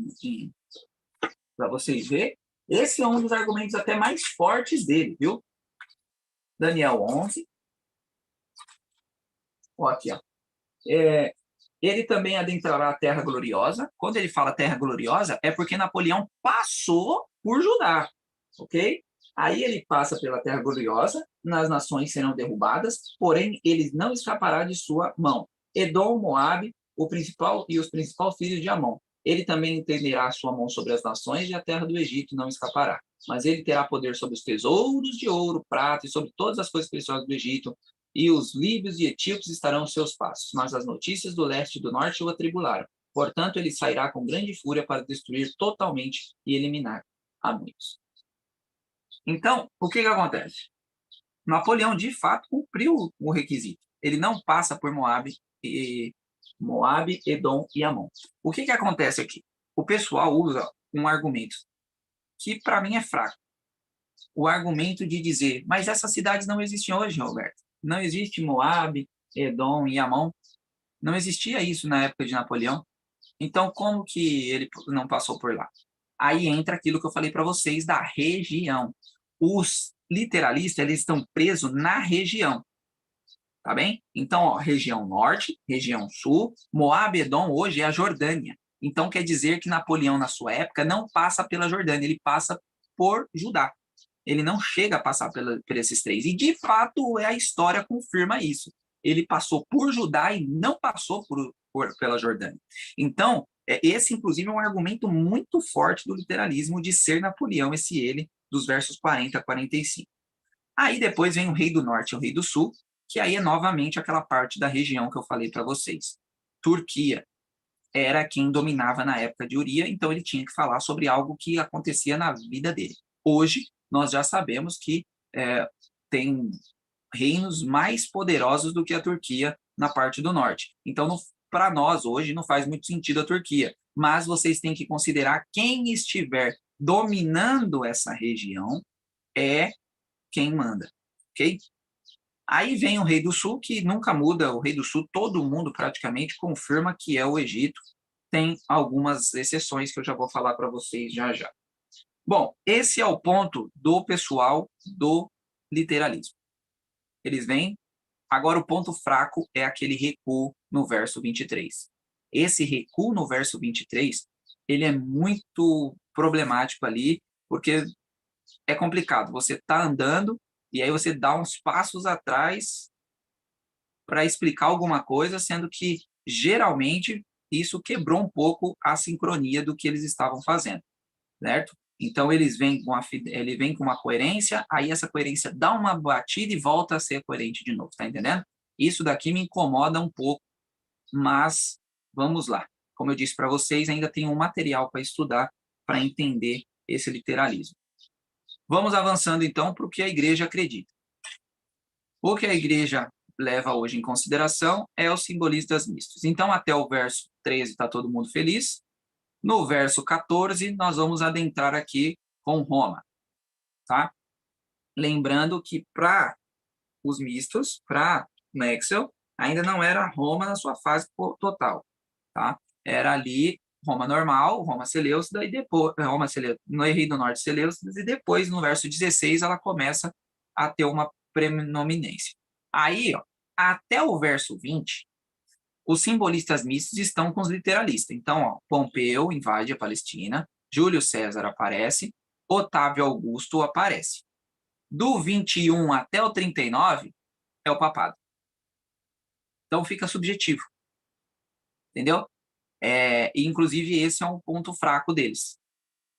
para vocês verem. Esse é um dos argumentos até mais fortes dele, viu? Daniel 11. Ó, aqui, ó. Ele também adentrará a Terra Gloriosa. Quando ele fala Terra Gloriosa, é porque Napoleão passou por Judá, ok? Aí ele passa pela Terra Gloriosa, nas nações serão derrubadas, porém eles não escapará de sua mão. Edom, Moabe, os principais filhos de Amon. Ele também estenderá a sua mão sobre as nações e a terra do Egito não escapará. Mas ele terá poder sobre os tesouros de ouro, prata e sobre todas as coisas preciosas do Egito, e os líbios e etíopes estarão aos seus passos. Mas as notícias do leste e do norte o atribularam. Portanto, ele sairá com grande fúria para destruir totalmente e eliminar a muitos. Então, o que acontece? Napoleão, de fato, cumpriu o requisito. Ele não passa por Moabe, Edom e Amon. O que acontece aqui? O pessoal usa um argumento que, para mim, é fraco. O argumento de dizer, mas essas cidades não existem hoje, Roberto. Não existe Moabe, Edom e Amon. Não existia isso na época de Napoleão. Então, como que ele não passou por lá? Aí entra aquilo que eu falei para vocês da região. Os literalistas, eles estão presos na região. Tá bem? Então, ó, região norte, região sul, Moabe, Edom hoje é a Jordânia. Então, quer dizer que Napoleão, na sua época, não passa pela Jordânia, ele passa por Judá. Ele não chega a passar por esses três. E, de fato, a história confirma isso. Ele passou por Judá e não passou pela Jordânia. Então, esse, inclusive, é um argumento muito forte do literalismo de ser Napoleão, esse ele, dos versos 40 a 45. Aí depois vem o rei do norte e o rei do sul, que aí é novamente aquela parte da região que eu falei para vocês. Turquia era quem dominava na época de Uria, então ele tinha que falar sobre algo que acontecia na vida dele. Hoje, nós já sabemos que tem reinos mais poderosos do que a Turquia na parte do norte. Então, para nós, hoje, não faz muito sentido a Turquia, mas vocês têm que considerar quem estiver dominando essa região é quem manda, ok? Aí vem o rei do sul, que nunca muda, o rei do sul, todo mundo praticamente confirma que é o Egito. Tem algumas exceções que eu já vou falar para vocês já já. Bom, esse é o ponto do pessoal do literalismo. Eles vêm. Agora, o ponto fraco é aquele recuo no verso 23. Esse recuo no verso 23, ele é muito problemático ali, porque é complicado. Você está andando e aí você dá uns passos atrás para explicar alguma coisa, sendo que, geralmente, isso quebrou um pouco a sincronia do que eles estavam fazendo, certo? Então, ele vem com uma coerência, aí essa coerência dá uma batida e volta a ser coerente de novo, tá entendendo? Isso daqui me incomoda um pouco, mas vamos lá. Como eu disse para vocês, ainda tem um material para estudar para entender esse literalismo. Vamos avançando, então, para o que a igreja acredita. O que a igreja leva hoje em consideração é os simbolistas mistos. Então, até o verso 13 está todo mundo feliz. No verso 14, nós vamos adentrar aqui com Roma, tá? Lembrando que para os mistos, para Maxwell, ainda não era Roma na sua fase total, tá? Era ali Roma normal, Roma Seleucida, e depois, Roma Seleucida, no Rei do Norte Seleucida, e depois, no verso 16, ela começa a ter uma preeminência. Aí, ó, até o verso 20, os simbolistas mistos estão com os literalistas. Então, ó, Pompeu invade a Palestina, Júlio César aparece, Otávio Augusto aparece. Do 21 até o 39 é o papado. Então fica subjetivo. Entendeu? Inclusive, esse é um ponto fraco deles.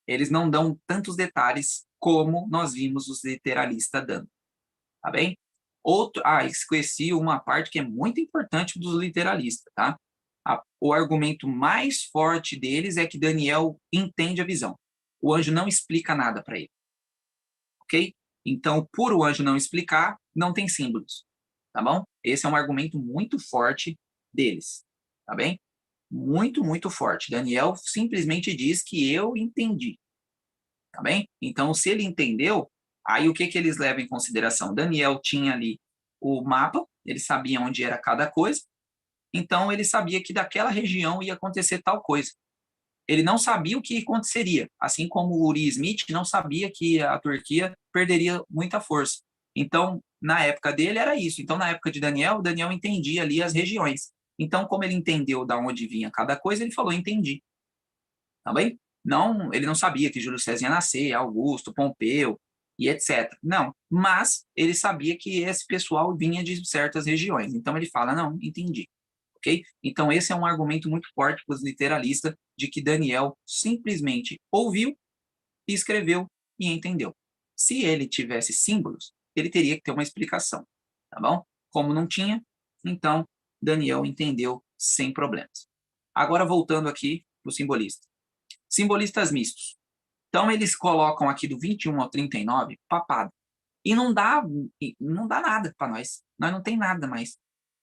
Eles não dão tantos detalhes como nós vimos os literalistas dando. Tá bem? Esqueci uma parte que é muito importante dos literalistas, tá? O argumento mais forte deles é que Daniel entende a visão. O anjo não explica nada para ele. Ok? Então, por o anjo não explicar, não tem símbolos. Tá bom? Esse é um argumento muito forte deles. Tá bem? Muito, muito forte. Daniel simplesmente diz que eu entendi. Tá bem? Então, se ele entendeu, aí o que eles levam em consideração? Daniel tinha ali o mapa, ele sabia onde era cada coisa, então ele sabia que daquela região ia acontecer tal coisa. Ele não sabia o que aconteceria, assim como o Uri Smith não sabia que a Turquia perderia muita força. Então, na época dele era isso. Então, na época de Daniel, Daniel entendia ali as regiões. Então, como ele entendeu de onde vinha cada coisa, ele falou, entendi. Tá bem? Não, ele não sabia que Júlio César ia nascer, Augusto, Pompeu e etc. Não, mas ele sabia que esse pessoal vinha de certas regiões. Então, ele fala, não, entendi. Okay? Então, esse é um argumento muito forte para os literalistas de que Daniel simplesmente ouviu, escreveu e entendeu. Se ele tivesse símbolos, ele teria que ter uma explicação, tá bom? Como não tinha, então Daniel entendeu sem problemas. Agora, voltando aqui para o simbolista. Simbolistas mistos. Então, eles colocam aqui do 21 ao 39, papado. E não dá nada para nós. Nós não tem nada mais.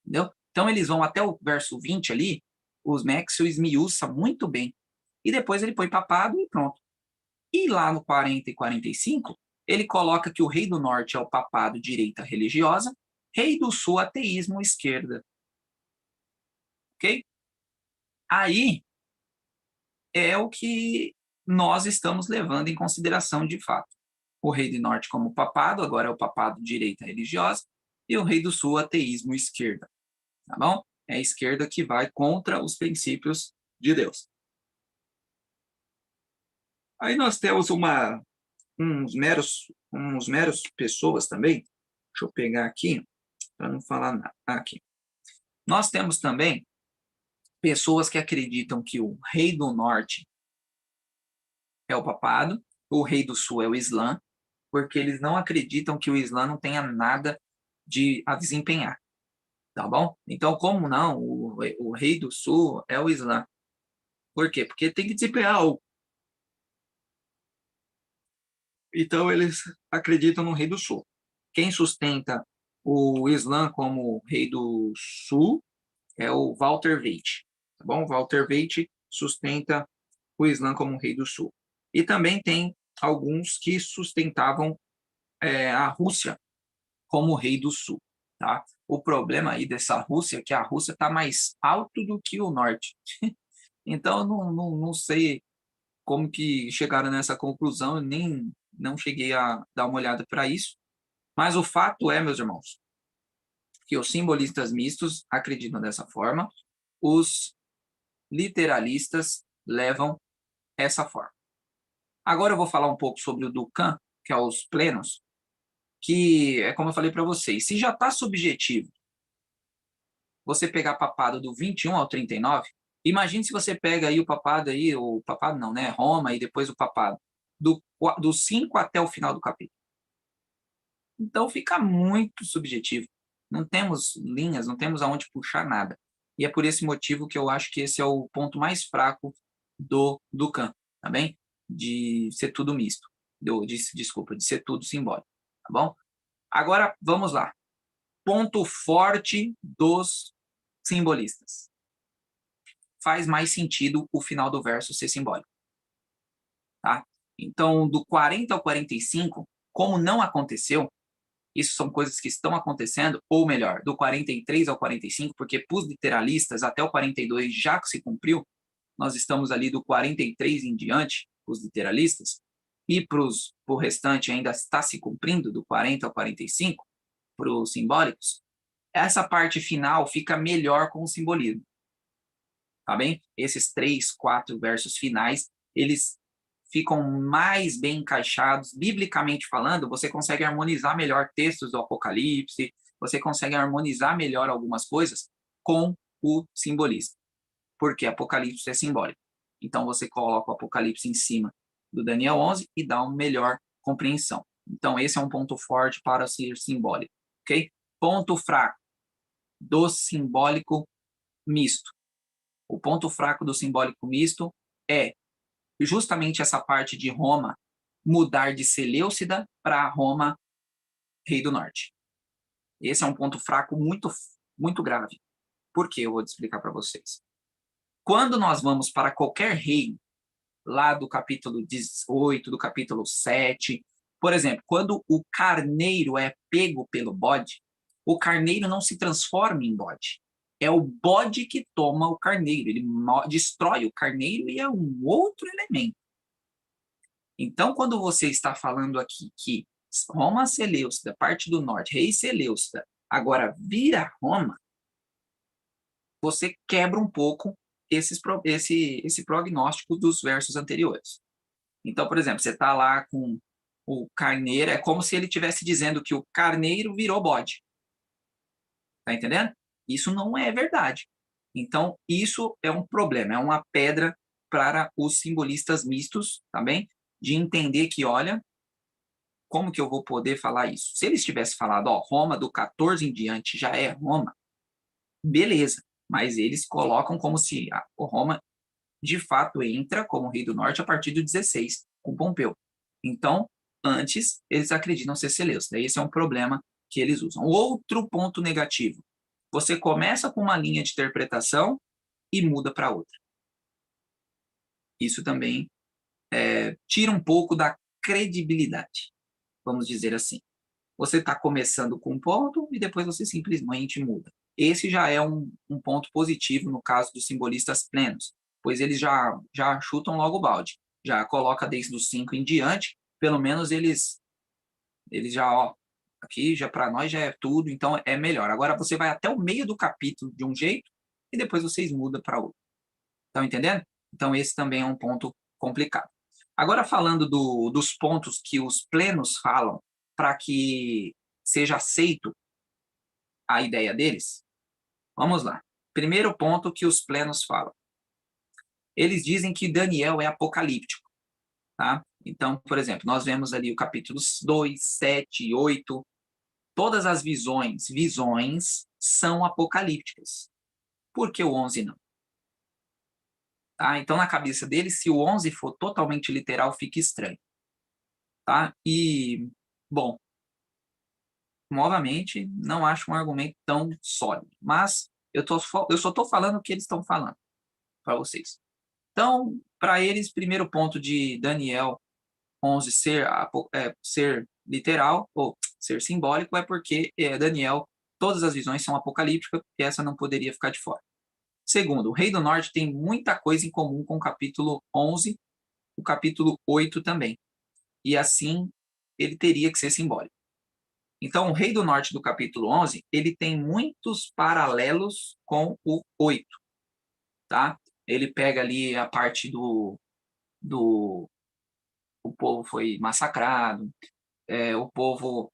Entendeu? Então, eles vão até o verso 20 ali, os Maxwell esmiuça muito bem. E depois ele põe papado e pronto. E lá no 40 e 45, ele coloca que o rei do norte é o papado, direita religiosa, rei do sul, ateísmo, esquerda. Ok? Aí é o que nós estamos levando em consideração de fato. O rei do norte como papado, agora é o papado, direita religiosa, e o rei do sul, ateísmo, esquerda. Tá bom? É a esquerda que vai contra os princípios de Deus. Aí nós temos uns meros pessoas também. Deixa eu pegar aqui, para não falar nada. Aqui. Nós temos também pessoas que acreditam que o rei do norte é o papado, o rei do sul é o Islã, porque eles não acreditam que o Islã não tenha nada a desempenhar, tá bom? Então, como não? O rei do sul é o Islã. Por quê? Porque tem que desempenhar algo. Então, eles acreditam no rei do sul. Quem sustenta o Islã como rei do sul é o Walter Veitch, tá bom? Walter Veitch sustenta o Islã como rei do sul. E também tem alguns que sustentavam a Rússia como rei do sul, tá? O problema aí dessa Rússia é que a Rússia está mais alto do que o norte. Então, eu não sei como que chegaram nessa conclusão, eu nem não cheguei a dar uma olhada para isso. Mas o fato é, meus irmãos, que os simbolistas mistos acreditam dessa forma, os literalistas levam essa forma. Agora eu vou falar um pouco sobre o Dukan, que é os plenos, que é como eu falei para vocês, se já está subjetivo você pegar papado do 21 ao 39, imagine se você pega aí o papado não, né? Roma e depois o papado, do 5 até o final do capítulo. Então fica muito subjetivo. Não temos linhas, não temos aonde puxar nada. E é por esse motivo que eu acho que esse é o ponto mais fraco do Dukan, tá bem? De ser tudo misto. Desculpa, de ser tudo simbólico, tá bom? Agora, vamos lá. Ponto forte dos simbolistas. Faz mais sentido o final do verso ser simbólico. Tá? Então, do 40 ao 45, como não aconteceu, isso são coisas que estão acontecendo, ou melhor, do 43 ao 45, porque para os literalistas, até o 42 já se cumpriu, nós estamos ali do 43 em diante, os literalistas, e para o restante ainda está se cumprindo, do 40 ao 45, para os simbólicos, essa parte final fica melhor com o simbolismo. Tá bem? Esses 3, 4 versos finais, eles ficam mais bem encaixados, biblicamente falando, você consegue harmonizar melhor textos do Apocalipse, você consegue harmonizar melhor algumas coisas com o simbolismo, porque Apocalipse é simbólico. Então, você coloca o Apocalipse em cima do Daniel 11 e dá uma melhor compreensão. Então, esse é um ponto forte para ser simbólico, ok? Ponto fraco do simbólico misto. O ponto fraco do simbólico misto é justamente essa parte de Roma mudar de Seleucida para Roma, rei do norte. Esse é um ponto fraco muito, muito grave. Por quê? Eu vou te explicar para vocês. Quando nós vamos para qualquer reino, lá do capítulo 18, do capítulo 7, por exemplo, quando o carneiro é pego pelo bode, o carneiro não se transforma em bode. É o bode que toma o carneiro, ele destrói o carneiro e é um outro elemento. Então, quando você está falando aqui que Roma Seleucida, parte do norte, rei Seleucida, agora vira Roma, você quebra um pouco esse prognóstico dos versos anteriores. Então, por exemplo, você está lá com o carneiro, é como se ele estivesse dizendo que o carneiro virou bode. Tá entendendo? Isso não é verdade. Então, isso é um problema, é uma pedra para os simbolistas mistos, tá bem? De entender que, olha, como que eu vou poder falar isso? Se eles tivessem falado, ó, Roma do 14 em diante já é Roma, beleza. Mas eles colocam como se o Roma, de fato, entra como rei do norte a partir do 16, com Pompeu. Então, antes, eles acreditam ser Seleucida. Esse é um problema que eles usam. Outro ponto negativo. Você começa com uma linha de interpretação e muda para outra. Isso também tira um pouco da credibilidade, vamos dizer assim. Você está começando com um ponto e depois você simplesmente muda. Esse já é um ponto positivo no caso dos simbolistas plenos, pois eles já chutam logo o balde, já coloca desde os 5 em diante, pelo menos eles já, ó, aqui já para nós já é tudo, então é melhor. Agora você vai até o meio do capítulo de um jeito e depois vocês mudam para outro. Estão entendendo? Então esse também é um ponto complicado. Agora falando dos pontos que os plenos falam para que seja aceito a ideia deles, vamos lá. Primeiro ponto que os plenos falam. Eles dizem que Daniel é apocalíptico, tá? Então, por exemplo, nós vemos ali o capítulos 2, 7 e 8. Todas as visões são apocalípticas. Por que o 11 não? Tá? Então, na cabeça dele, se o 11 for totalmente literal, fica estranho. Tá? E, bom, novamente, não acho um argumento tão sólido. Mas eu só estou falando o que eles estão falando para vocês. Então, para eles, primeiro ponto de Daniel 11 ser literal, ou ser simbólico, é porque Daniel, todas as visões são apocalípticas, e essa não poderia ficar de fora. Segundo, o Rei do Norte tem muita coisa em comum com o capítulo 11, o capítulo 8 também. E assim, ele teria que ser simbólico. Então, o Rei do Norte do capítulo 11, ele tem muitos paralelos com o 8, tá? Ele pega ali a parte do o povo foi massacrado, o povo,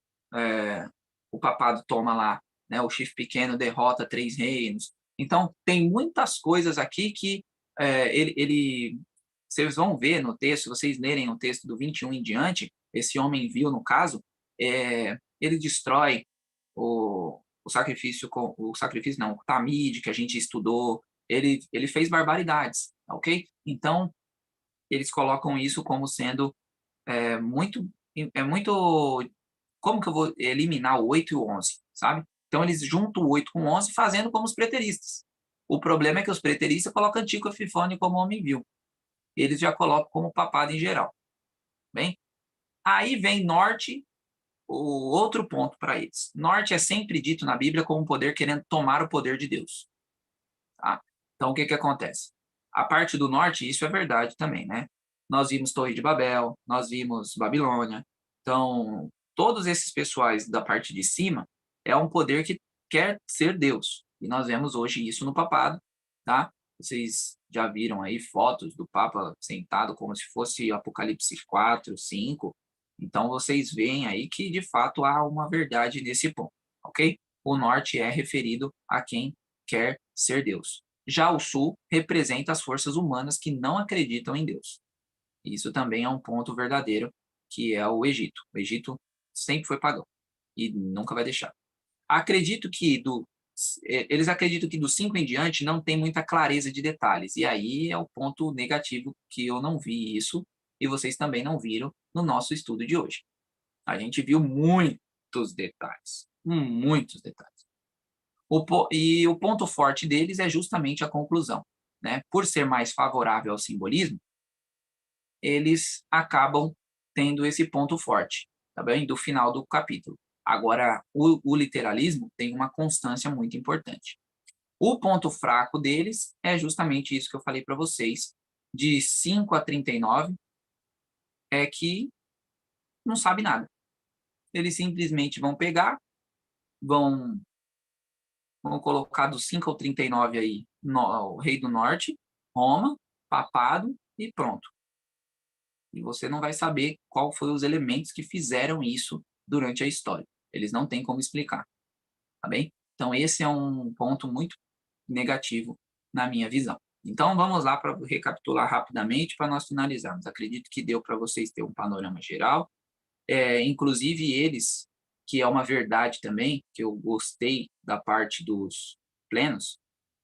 o papado toma lá, né, o chifre pequeno derrota 3 reinos. Então, tem muitas coisas aqui que vocês vão ver no texto, se vocês lerem o texto do 21 em diante, esse homem viu, no caso, ele destrói o sacrifício, o Tamid, que a gente estudou, ele fez barbaridades, ok? Então, eles colocam isso como sendo muito, muito, como que eu vou eliminar o 8 e o 11, sabe? Então eles juntam o 8 com o 11 fazendo como os preteristas. O problema é que os preteristas colocam Antíoco Epifânio como homem viu. Eles já colocam como papado em geral. Bem, aí vem norte, o outro ponto para eles. Norte é sempre dito na Bíblia como um poder querendo tomar o poder de Deus. Tá? Então o que acontece? A parte do norte, isso é verdade também, né? Nós vimos Torre de Babel, nós vimos Babilônia. Então, todos esses pessoais da parte de cima é um poder que quer ser Deus. E nós vemos hoje isso no papado, tá? Vocês já viram aí fotos do Papa sentado como se fosse Apocalipse 4, 5. Então, vocês veem aí que, de fato, há uma verdade nesse ponto, ok? O norte é referido a quem quer ser Deus. Já o sul representa as forças humanas que não acreditam em Deus. Isso também é um ponto verdadeiro, que é o Egito. O Egito sempre foi pagão e nunca vai deixar. Acredito que eles acreditam que do 5 em diante não tem muita clareza de detalhes. E aí é o ponto negativo, que eu não vi isso e vocês também não viram no nosso estudo de hoje. A gente viu muitos detalhes, muitos detalhes. E o ponto forte deles é justamente a conclusão, né? Por ser mais favorável ao simbolismo, eles acabam tendo esse ponto forte, tá bem? Do final do capítulo. Agora, o literalismo tem uma constância muito importante. O ponto fraco deles é justamente isso que eu falei para vocês, de 5 a 39, é que não sabe nada. Eles simplesmente vão pegar, vão colocar do 5 ao 39 aí, o Rei do Norte, Roma, papado e pronto. E você não vai saber qual foram os elementos que fizeram isso durante a história. Eles não têm como explicar, tá bem? Então esse é um ponto muito negativo na minha visão. Então vamos lá para recapitular rapidamente para nós finalizarmos. Acredito que deu para vocês ter um panorama geral. Inclusive eles, que é uma verdade também, que eu gostei da parte dos plenos,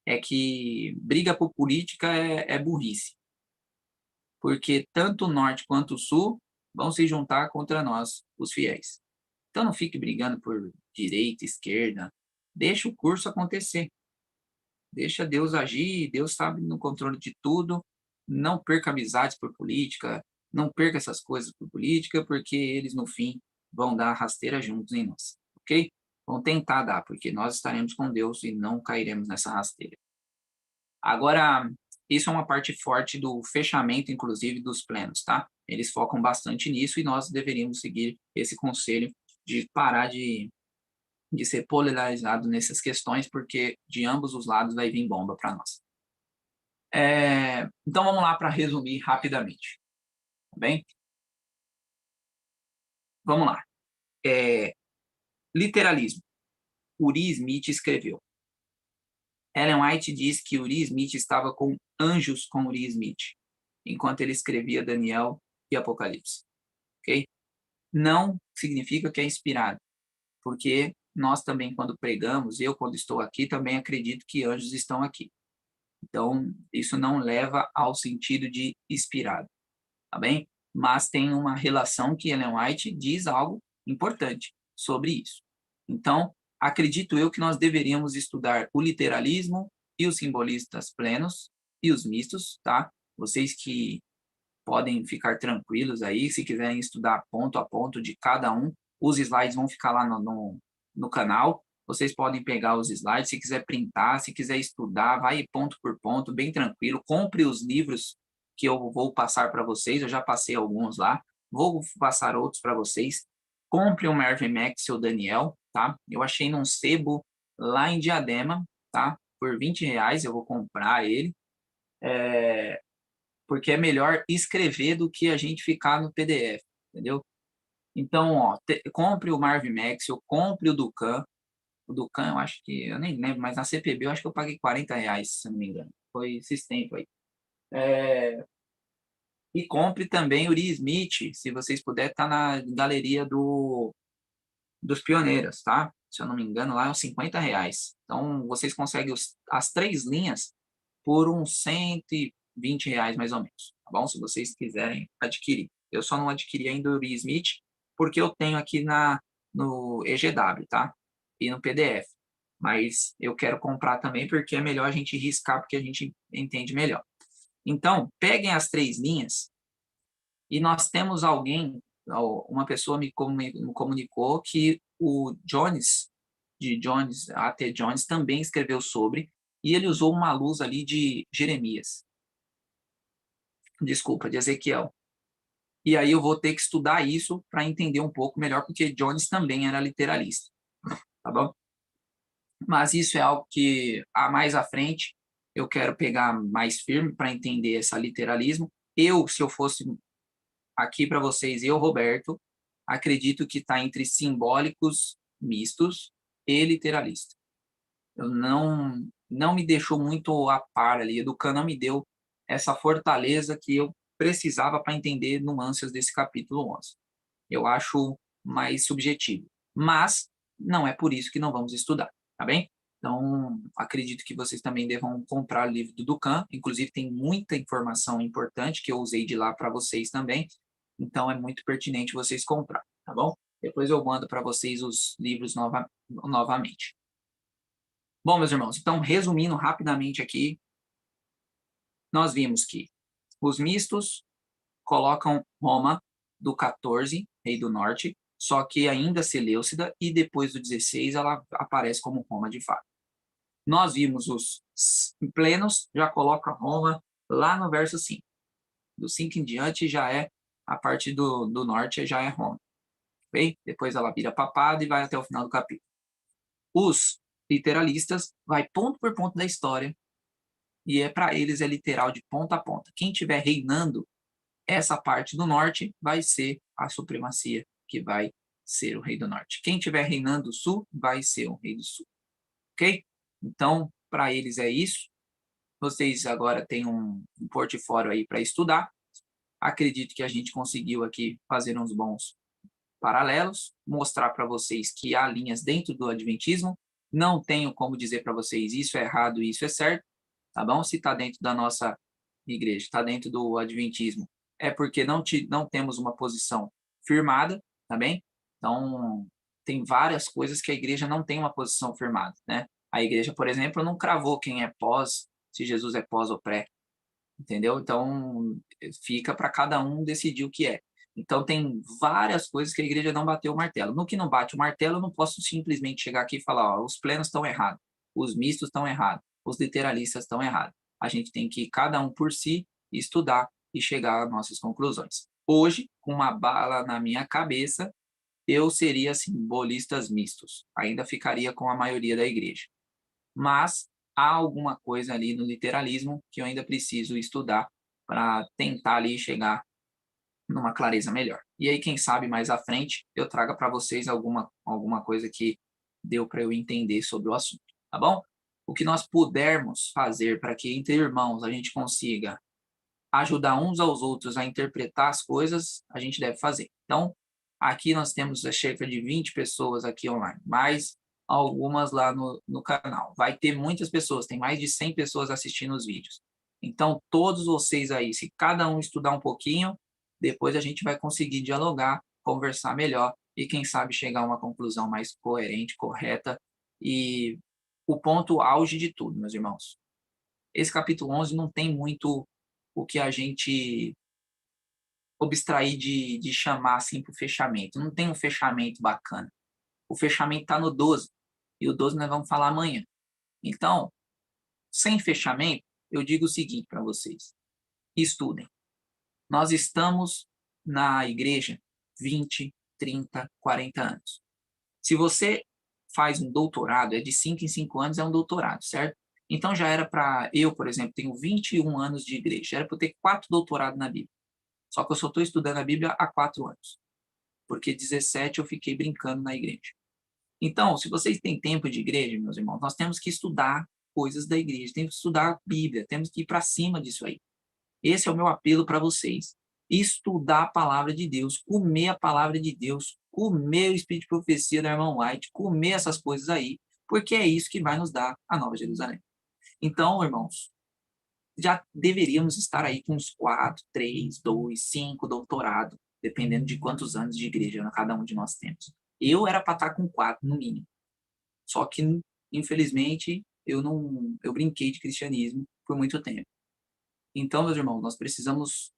é que briga por política é burrice. Porque tanto o norte quanto o sul vão se juntar contra nós, os fiéis. Então não fique brigando por direita, esquerda. Deixa o curso acontecer. Deixa Deus agir, Deus sabe no controle de tudo. Não perca amizades por política, não perca essas coisas por política, porque eles, no fim, vão dar rasteira juntos em nós, ok? Vão tentar dar, porque nós estaremos com Deus e não cairemos nessa rasteira. Agora, isso é uma parte forte do fechamento, inclusive, dos plenos, tá? Eles focam bastante nisso e nós deveríamos seguir esse conselho de parar de ser polarizado nessas questões, porque de ambos os lados vai vir bomba para nós. Então, vamos lá para resumir rapidamente, tá bem? Vamos lá. Literalismo. Uri Smith escreveu. Ellen White diz que Uri Smith estava com anjos com Uri Smith, enquanto ele escrevia Daniel e Apocalipse, ok? Não significa que é inspirado, porque nós também, quando pregamos, eu, quando estou aqui, também acredito que anjos estão aqui. Então, isso não leva ao sentido de inspirado, tá bem? Mas tem uma relação que Ellen White diz algo importante sobre isso. Então, acredito eu que nós deveríamos estudar o literalismo e os simbolistas plenos e os mistos, tá? Vocês que podem ficar tranquilos aí, se quiserem estudar ponto a ponto de cada um, os slides vão ficar lá no canal, vocês podem pegar os slides, se quiser printar, se quiser estudar, vai ponto por ponto, bem tranquilo, compre os livros que eu vou passar para vocês, eu já passei alguns lá, vou passar outros para vocês, compre o Mervyn Max e o Daniel, tá? Eu achei num sebo lá em Diadema, tá? Por R$ 20, eu vou comprar ele, porque é melhor escrever do que a gente ficar no PDF, entendeu? Então, ó, compre o Marvin Maxwell, compre o Ducan. O Ducan, eu acho que, eu nem lembro, mas na CPB eu acho que eu paguei R$ 40, se não me engano. Foi esses tempos aí. E compre também o Uri Smith, se vocês puderem, tá na galeria dos pioneiros, tá? Se eu não me engano, lá é uns R$ 50. Então, vocês conseguem as 3 linhas por uns R$ 120, mais ou menos, tá bom? Se vocês quiserem adquirir. Eu só não adquiri ainda o Uri Smith, porque eu tenho aqui no EGW, tá? E no PDF. Mas eu quero comprar também, porque é melhor a gente riscar, porque a gente entende melhor. Então, peguem as 3 linhas, e nós temos alguém, uma pessoa me comunicou que o Jones, de Jones, A.T. Jones, também escreveu sobre, e ele usou uma luz ali de Jeremias. Desculpa, de Ezequiel. E aí eu vou ter que estudar isso para entender um pouco melhor, porque Jones também era literalista, tá bom? Mas isso é algo que, mais à frente, eu quero pegar mais firme para entender esse literalismo. Se eu fosse aqui para vocês, eu, Roberto, acredito que está entre simbólicos mistos e literalista. Eu não me deixou muito a par ali, Educan não me deu essa fortaleza que eu precisava para entender nuances desse capítulo 11. Eu acho mais subjetivo, mas não é por isso que não vamos estudar, tá bem? Então, acredito que vocês também devam comprar o livro do Ducan, inclusive tem muita informação importante que eu usei de lá para vocês também, então é muito pertinente vocês comprar, tá bom? Depois eu mando para vocês os livros novamente. Bom, meus irmãos, então, resumindo rapidamente aqui, nós vimos que os mistos colocam Roma do 14, rei do norte, só que ainda Seleucida, e depois do 16 ela aparece como Roma de fato. Nós vimos os plenos, já coloca Roma lá no verso 5. Do 5 em diante já é a parte do norte, já é Roma. Okay? Depois ela vira papada e vai até o final do capítulo. Os literalistas vai ponto por ponto da história, e para eles é literal de ponta a ponta. Quem estiver reinando essa parte do norte vai ser a supremacia, que vai ser o rei do norte. Quem estiver reinando o sul vai ser o rei do sul. Ok? Então, para eles é isso. Vocês agora têm um portfólio aí para estudar. Acredito que a gente conseguiu aqui fazer uns bons paralelos, mostrar para vocês que há linhas dentro do adventismo. Não tenho como dizer para vocês isso é errado e isso é certo, tá bom? Se está dentro da nossa igreja, está dentro do adventismo, é porque não temos uma posição firmada, tá bem? Então, tem várias coisas que a igreja não tem uma posição firmada, né? A igreja, por exemplo, não cravou quem é pós, se Jesus é pós ou pré, entendeu? Então, fica para cada um decidir o que é. Então, tem várias coisas que a igreja não bateu o martelo. No que não bate o martelo, eu não posso simplesmente chegar aqui e falar, ó, os plenos estão errados, os mistos estão errados, os literalistas estão errados. A gente tem que, cada um por si, estudar e chegar às nossas conclusões. Hoje, com uma bala na minha cabeça, eu seria simbolistas mistos. Ainda ficaria com a maioria da igreja. Mas há alguma coisa ali no literalismo que eu ainda preciso estudar para tentar ali chegar numa clareza melhor. E aí, quem sabe, mais à frente, eu traga para vocês alguma coisa que deu para eu entender sobre o assunto, tá bom? O que nós pudermos fazer para que entre irmãos a gente consiga ajudar uns aos outros a interpretar as coisas, a gente deve fazer. Então, aqui nós temos cerca de 20 pessoas aqui online, mais algumas lá no canal. Vai ter muitas pessoas, tem mais de 100 pessoas assistindo os vídeos. Então, todos vocês aí, se cada um estudar um pouquinho, depois a gente vai conseguir dialogar, conversar melhor e, quem sabe, chegar a uma conclusão mais coerente, correta e o ponto auge de tudo, meus irmãos. Esse capítulo 11 não tem muito o que a gente abstrair de chamar assim para o fechamento. Não tem um fechamento bacana. O fechamento está no 12, e o 12 nós vamos falar amanhã. Então, sem fechamento, eu digo o seguinte para vocês: estudem. Nós estamos na igreja 20, 30, 40 anos. Se você faz um doutorado, é de 5 em 5 anos, é um doutorado, certo? Então já era para, eu, por exemplo, tenho 21 anos de igreja, já era para eu ter 4 doutorados na Bíblia. Só que eu só estou estudando a Bíblia há 4 anos, porque 17 eu fiquei brincando na igreja. Então, se vocês têm tempo de igreja, meus irmãos, nós temos que estudar coisas da igreja, temos que estudar a Bíblia, temos que ir para cima disso aí. Esse é o meu apelo para vocês. Estudar a palavra de Deus, comer a palavra de Deus, comer o Espírito de Profecia da irmã White, comer essas coisas aí, porque é isso que vai nos dar a Nova Jerusalém. Então, irmãos, já deveríamos estar aí com uns 4, 3, 2, 5 doutorado, dependendo de quantos anos de igreja cada um de nós temos. Eu era para estar com 4, no mínimo. Só que, infelizmente, eu brinquei de cristianismo por muito tempo. Então, meus irmãos, nós precisamos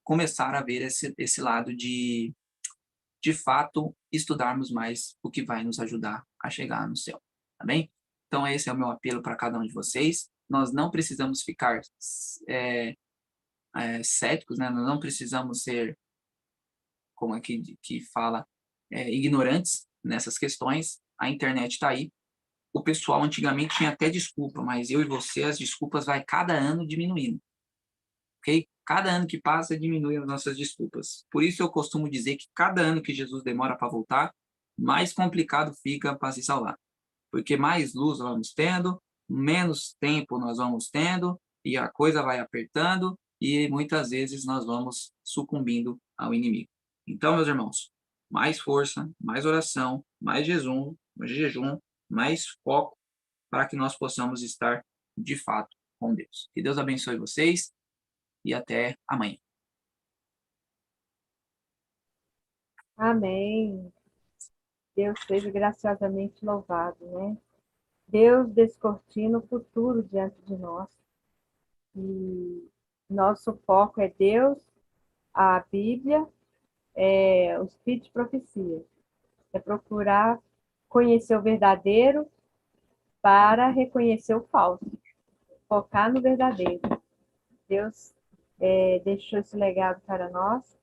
começar a ver esse lado de fato, estudarmos mais o que vai nos ajudar a chegar no céu, tá bem? Então, esse é o meu apelo para cada um de vocês. Nós não precisamos ficar céticos, né? Nós não precisamos ser, como é que fala, ignorantes nessas questões. A internet está aí. O pessoal antigamente tinha até desculpa, mas eu e você, as desculpas vai cada ano diminuindo. Ok? Cada ano que passa, diminui as nossas desculpas. Por isso eu costumo dizer que cada ano que Jesus demora para voltar, mais complicado fica para se salvar. Porque mais luz nós vamos tendo, menos tempo nós vamos tendo, e a coisa vai apertando, e muitas vezes nós vamos sucumbindo ao inimigo. Então, meus irmãos, mais força, mais oração, mais jejum, mais foco, para que nós possamos estar, de fato, com Deus. Que Deus abençoe vocês e até amanhã. Amém. Deus seja graciosamente louvado, né? Deus descortina o futuro diante de nós. E nosso foco é Deus, a Bíblia, o Espírito de Profecia. É procurar conhecer o verdadeiro para reconhecer o falso. Focar no verdadeiro. Deus deixou esse legado para nós.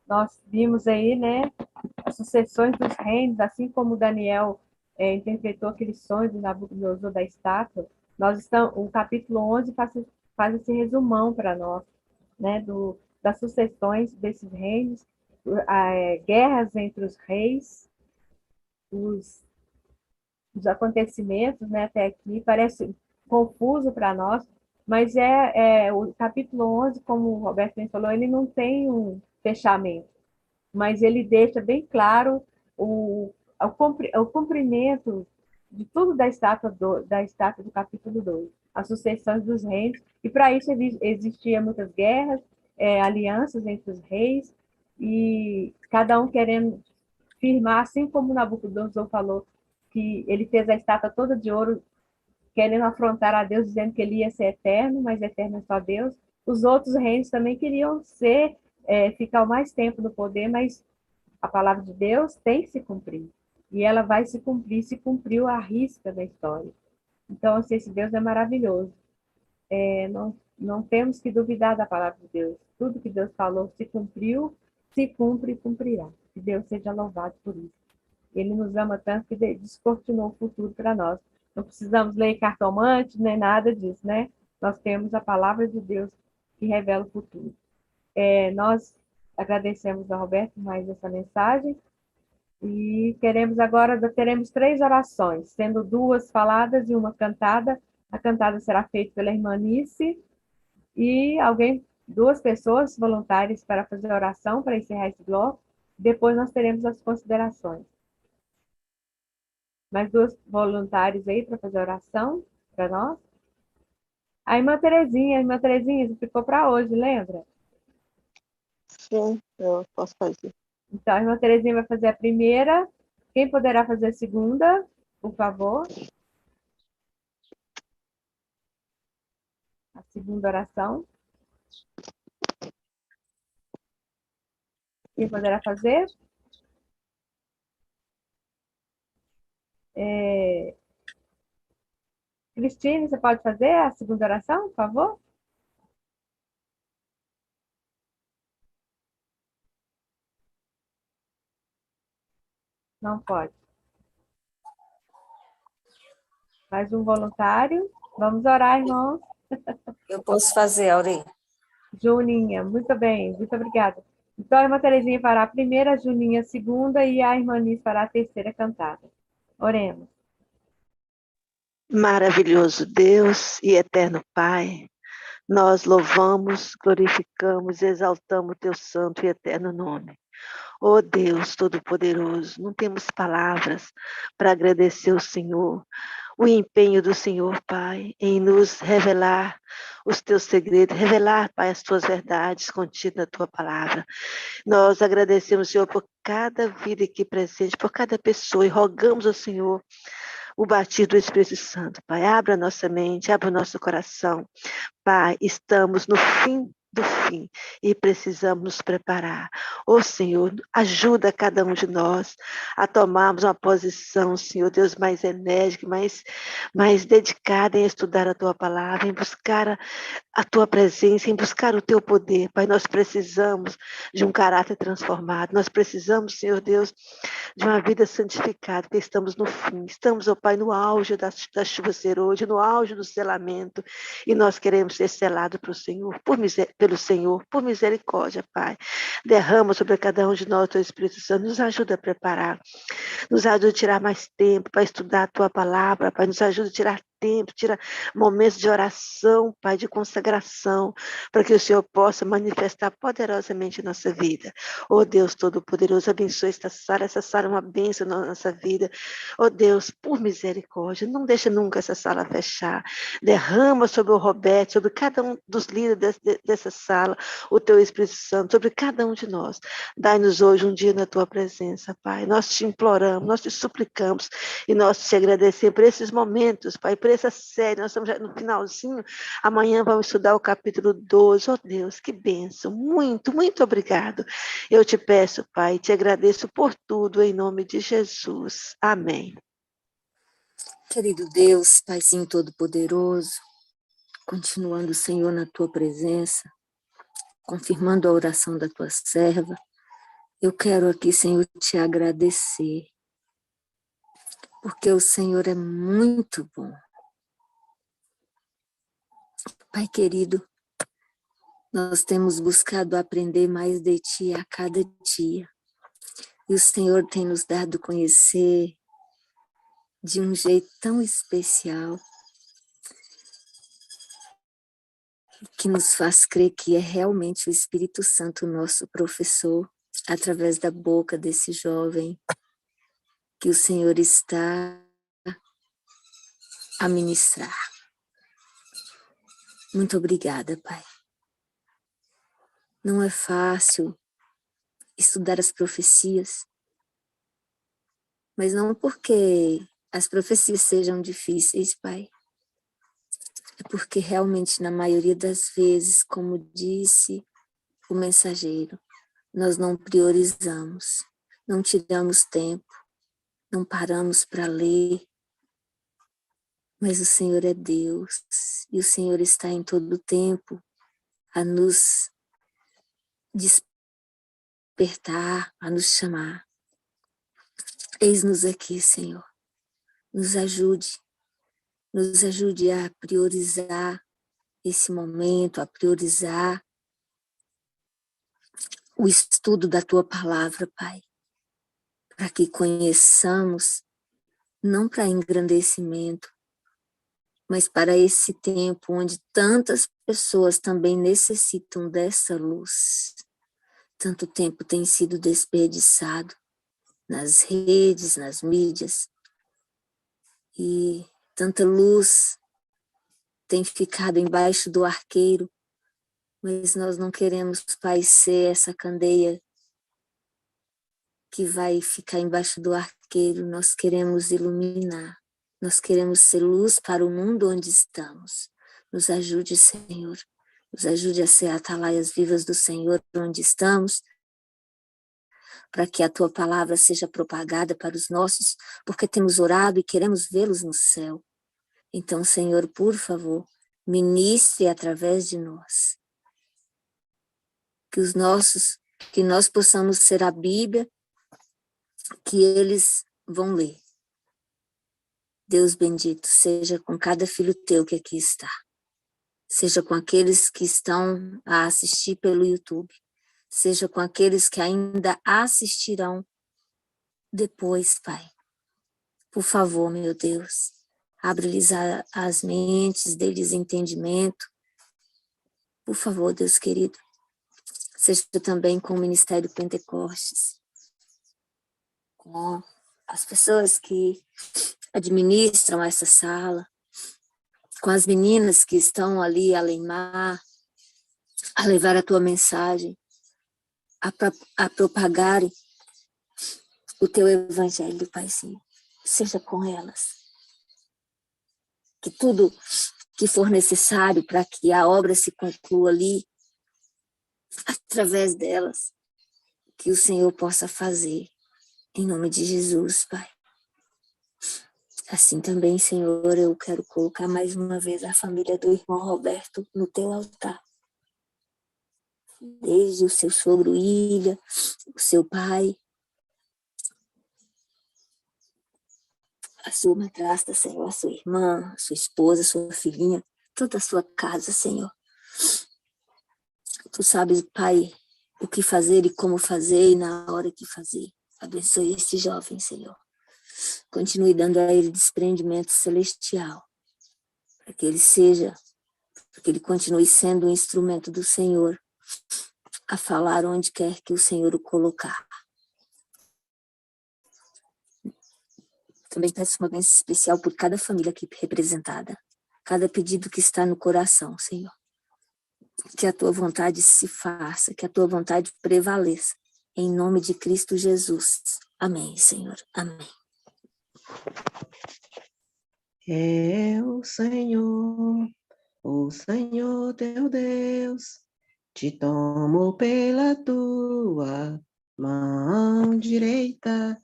Nós vimos aí, né, as sucessões dos reinos, assim como Daniel interpretou aquele sonho do Nabucodonosor da estátua. O capítulo 11 faz esse resumão para nós, né, das sucessões desses reinos, guerras entre os reis, os acontecimentos, né, até aqui, parece confuso para nós, mas o capítulo 11, como o Roberto bem falou, ele não tem um fechamento, mas ele deixa bem claro o cumprimento de tudo da estátua do capítulo 2, as sucessões dos reinos, e para isso existiam muitas guerras, alianças entre os reis, e cada um querendo firmar, assim como Nabucodonosor falou, que ele fez a estátua toda de ouro, querendo afrontar a Deus, dizendo que ele ia ser eterno, mas eterno é só Deus. Os outros reinos também queriam ficar o mais tempo no poder, mas a palavra de Deus tem que se cumprir. E ela vai se cumprir, se cumpriu à risca da história. Então, assim, esse Deus é maravilhoso. Não temos que duvidar da palavra de Deus. Tudo que Deus falou se cumpriu, se cumpre e cumprirá. Que Deus seja louvado por isso. Ele nos ama tanto que descortinou o futuro para nós. Não precisamos ler cartomante, nem nada disso, né? Nós temos a palavra de Deus que revela o futuro. Nós agradecemos a Roberto mais essa mensagem e teremos 3 orações, sendo 2 faladas e uma cantada. A cantada será feita pela irmã Nice e alguém 2 pessoas voluntárias para fazer a oração, para encerrar esse bloco. Depois nós teremos as considerações. Mais 2 voluntários aí para fazer a oração para nós. A irmã Terezinha, isso ficou para hoje, lembra? Sim, eu posso fazer. Então, a irmã Terezinha vai fazer a primeira. Quem poderá fazer a segunda, por favor? A segunda oração. Quem poderá fazer? Cristine, você pode fazer a segunda oração, por favor? Não pode. Mais um voluntário. Vamos orar, irmãos. Eu posso fazer, Aurim. Juninha, muito bem, muito obrigada. Então, a irmã Terezinha fará a primeira, a Juninha a segunda e a irmã Nis fará a terceira cantada. Oremos. Maravilhoso Deus e eterno Pai, nós louvamos, glorificamos e exaltamos teu santo e eterno nome. Oh Deus Todo-Poderoso, não temos palavras para agradecer o Senhor, o empenho do Senhor, Pai, em nos revelar os teus segredos, revelar, Pai, as tuas verdades contidas na tua palavra. Nós agradecemos, Senhor, por cada vida aqui presente, por cada pessoa, e rogamos ao Senhor o batismo do Espírito Santo. Pai, abra a nossa mente, abra o nosso coração. Pai, estamos no fim do fim e precisamos nos preparar. Ô Senhor, ajuda cada um de nós a tomarmos uma posição, Senhor Deus, mais enérgica, mais dedicada em estudar a Tua palavra, em buscar a Tua presença, em buscar o Teu poder. Pai, nós precisamos de um caráter transformado, nós precisamos, Senhor Deus, de uma vida santificada, porque estamos no fim, estamos, ó Pai, no auge da chuva ser hoje, no auge do selamento, e nós queremos ser selados pelo Senhor, pelo Senhor, por misericórdia, Pai. Derrama sobre cada um de nós o Teu Espírito Santo, nos ajuda a preparar, nos ajuda a tirar mais tempo para estudar a Tua palavra, Pai, nos ajuda a tirar tempo, tira momentos de oração, Pai, de consagração, para que o Senhor possa manifestar poderosamente em nossa vida. Oh Deus Todo-Poderoso, abençoe essa sala é uma bênção na nossa vida. Oh Deus, por misericórdia, não deixa nunca essa sala fechar. Derrama sobre o Roberto, sobre cada um dos líderes dessa sala, o Teu Espírito Santo, sobre cada um de nós. Dai-nos hoje um dia na Tua presença, Pai. Nós te imploramos, nós te suplicamos e nós te agradecemos por esses momentos, Pai, por essa série. Nós estamos já no finalzinho. Amanhã vamos estudar o capítulo 12. Oh Deus, que bênção. Muito, muito obrigado. Eu te peço, Pai, te agradeço por tudo, em nome de Jesus. Amém. Querido Deus, Paizinho Todo-Poderoso, continuando, Senhor, na Tua presença, confirmando a oração da Tua serva, eu quero aqui, Senhor, te agradecer, porque o Senhor é muito bom. Pai querido, nós temos buscado aprender mais de Ti a cada dia. E o Senhor tem nos dado conhecer de um jeito tão especial, que nos faz crer que é realmente o Espírito Santo, nosso professor, através da boca desse jovem, que o Senhor está a ministrar. Muito obrigada, Pai. Não é fácil estudar as profecias, mas não porque as profecias sejam difíceis, Pai. É porque realmente, na maioria das vezes, como disse o mensageiro, nós não priorizamos, não tiramos tempo, não paramos para ler, mas o Senhor é Deus, e o Senhor está em todo o tempo a nos despertar, a nos chamar. Eis-nos aqui, Senhor, nos ajude a priorizar esse momento, a priorizar o estudo da Tua palavra, Pai, para que conheçamos, não para engrandecimento, mas para esse tempo onde tantas pessoas também necessitam dessa luz. Tanto tempo tem sido desperdiçado nas redes, nas mídias, e tanta luz tem ficado embaixo do arqueiro, mas nós não queremos, Pai, ser essa candeia que vai ficar embaixo do arqueiro. Nós queremos iluminar, nós queremos ser luz para o mundo onde estamos. Nos ajude, Senhor, nos ajude a ser atalaias vivas do Senhor onde estamos, para que a Tua palavra seja propagada para os nossos, porque temos orado e queremos vê-los no céu. Então, Senhor, por favor, ministre através de nós. Que nós possamos ser a Bíblia que eles vão ler. Deus bendito, seja com cada filho teu que aqui está. Seja com aqueles que estão a assistir pelo YouTube. Seja com aqueles que ainda assistirão depois, Pai. Por favor, meu Deus, abre-lhes as mentes, dê-lhes entendimento. Por favor, Deus querido, seja também com o Ministério Pentecostes, com as pessoas que administram essa sala, com as meninas que estão ali a leimar, a levar a tua mensagem, a propagarem o teu evangelho, Paizinho. Seja com elas. Que tudo que for necessário para que a obra se conclua ali, através delas, que o Senhor possa fazer, em nome de Jesus, Pai. Assim também, Senhor, eu quero colocar mais uma vez a família do irmão Roberto no teu altar. Desde o seu sogro Ilha, o seu pai, a sua madrasta, Senhor, a sua irmã, a sua esposa, a sua filhinha, toda a sua casa, Senhor. Tu sabes, Pai, o que fazer e como fazer e na hora que fazer. Abençoe este jovem, Senhor. Continue dando a ele desprendimento celestial, para que ele continue sendo um instrumento do Senhor, a falar onde quer que o Senhor o colocar. Também peço uma bênção especial por cada família aqui representada, cada pedido que está no coração, Senhor. Que a tua vontade se faça, que a tua vontade prevaleça, em nome de Cristo Jesus. Amém, Senhor. Amém. É o Senhor teu Deus, te tomo pela tua mão direita,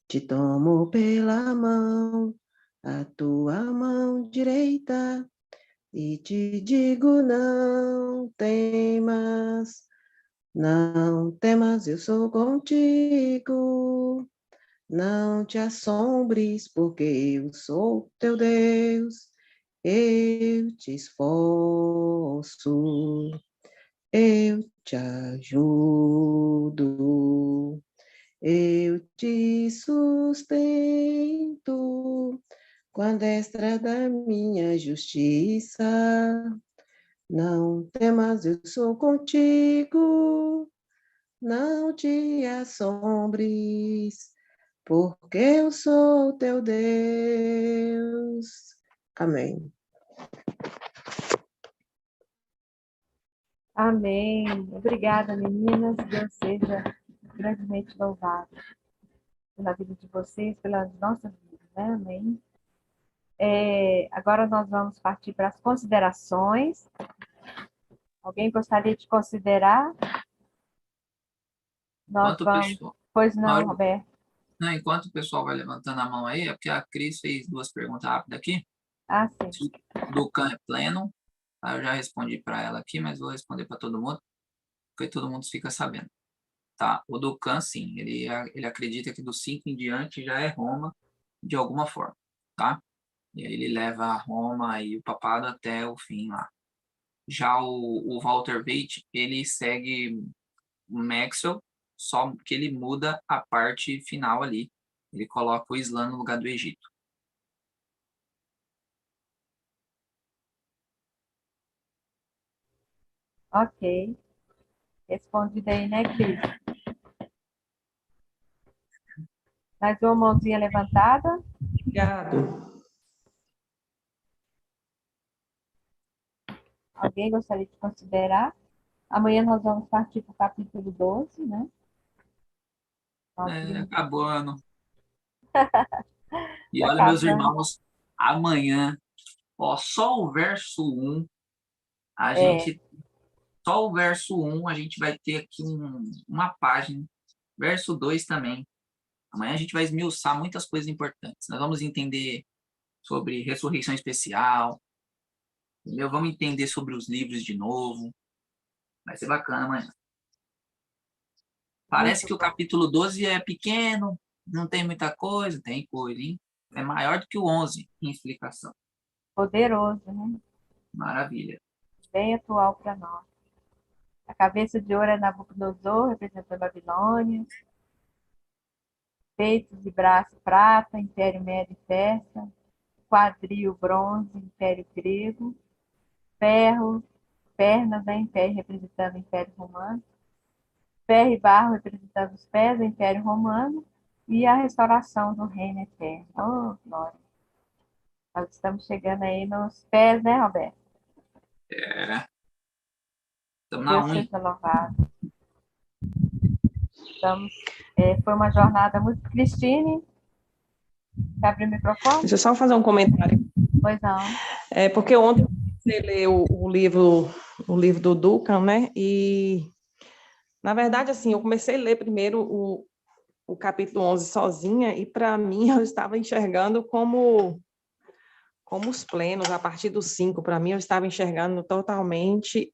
te tomo pela mão, a tua mão direita, e te digo não temas, eu sou contigo. Não te assombres, porque eu sou teu Deus, eu te esforço, eu te ajudo, eu te sustento com a destra da minha justiça. Não temas, eu sou contigo, não te assombres, porque eu sou teu Deus. Amém. Amém. Obrigada, meninas. Deus seja grandemente louvado pela vida de vocês, pelas nossas vidas, né? Amém. Agora nós vamos partir para as considerações. Alguém gostaria de considerar? Nós vamos. Pessoal, Pois não, Roberto. Não, enquanto o pessoal vai levantando a mão aí, é porque a Cris fez 2 perguntas rápidas aqui. Ah, sim. Do CAN é pleno. Eu já respondi para ela aqui, mas vou responder para todo mundo, porque todo mundo fica sabendo. Tá? O do CAN, sim, ele acredita que do 5 em diante já é Roma, de alguma forma. Tá? E aí ele leva a Roma e o papado até o fim lá. Já o Walter Waite, ele segue o Maxwell, só que ele muda a parte final ali. Ele coloca o Islã no lugar do Egito. Ok. Respondido aí, né, Cris? Mais uma mãozinha levantada. Obrigado. Alguém gostaria de considerar? Amanhã nós vamos partir para o capítulo 12, né? Nós vimos... Acabou o ano. E Tá olha, meus acabando. irmãos, amanhã, ó, só o verso 1, a É, gente, só o verso 1, a gente vai ter aqui uma página. Verso 2 também. Amanhã a gente vai esmiuçar muitas coisas importantes. Nós vamos entender sobre ressurreição especial, entendeu? Vamos entender sobre os livros de novo. Vai ser bacana amanhã. Parece muito que o bom. capítulo 12 é pequeno, não tem muita coisa, tem coisa, hein? É maior do que o 11 em explicação. Poderoso, né? Maravilha. Bem atual para nós. A cabeça de ouro é Nabucodonosor, representando a Babilônia. Peitos e braços, prata, Império Médio e Persa. Quadril, bronze, Império Grego. Ferro, pernas, né? Império representando o Império Romano. Ferro e barro representando os pés do Império Romano. E a restauração do reino eterno. Oh, glória. Nós estamos chegando aí nos pés, né, Roberto? É, estamos na Deus unha. seja louvado. Estamos, foi uma jornada muito... Cristine, quer abrir o microfone? Deixa eu só fazer um comentário. Pois não. Porque ontem você leu o livro do Duncan, né? E, na verdade, assim, eu comecei a ler primeiro o capítulo 11 sozinha, e, para mim, eu estava enxergando como os plenos, a partir do 5, para mim, eu estava enxergando totalmente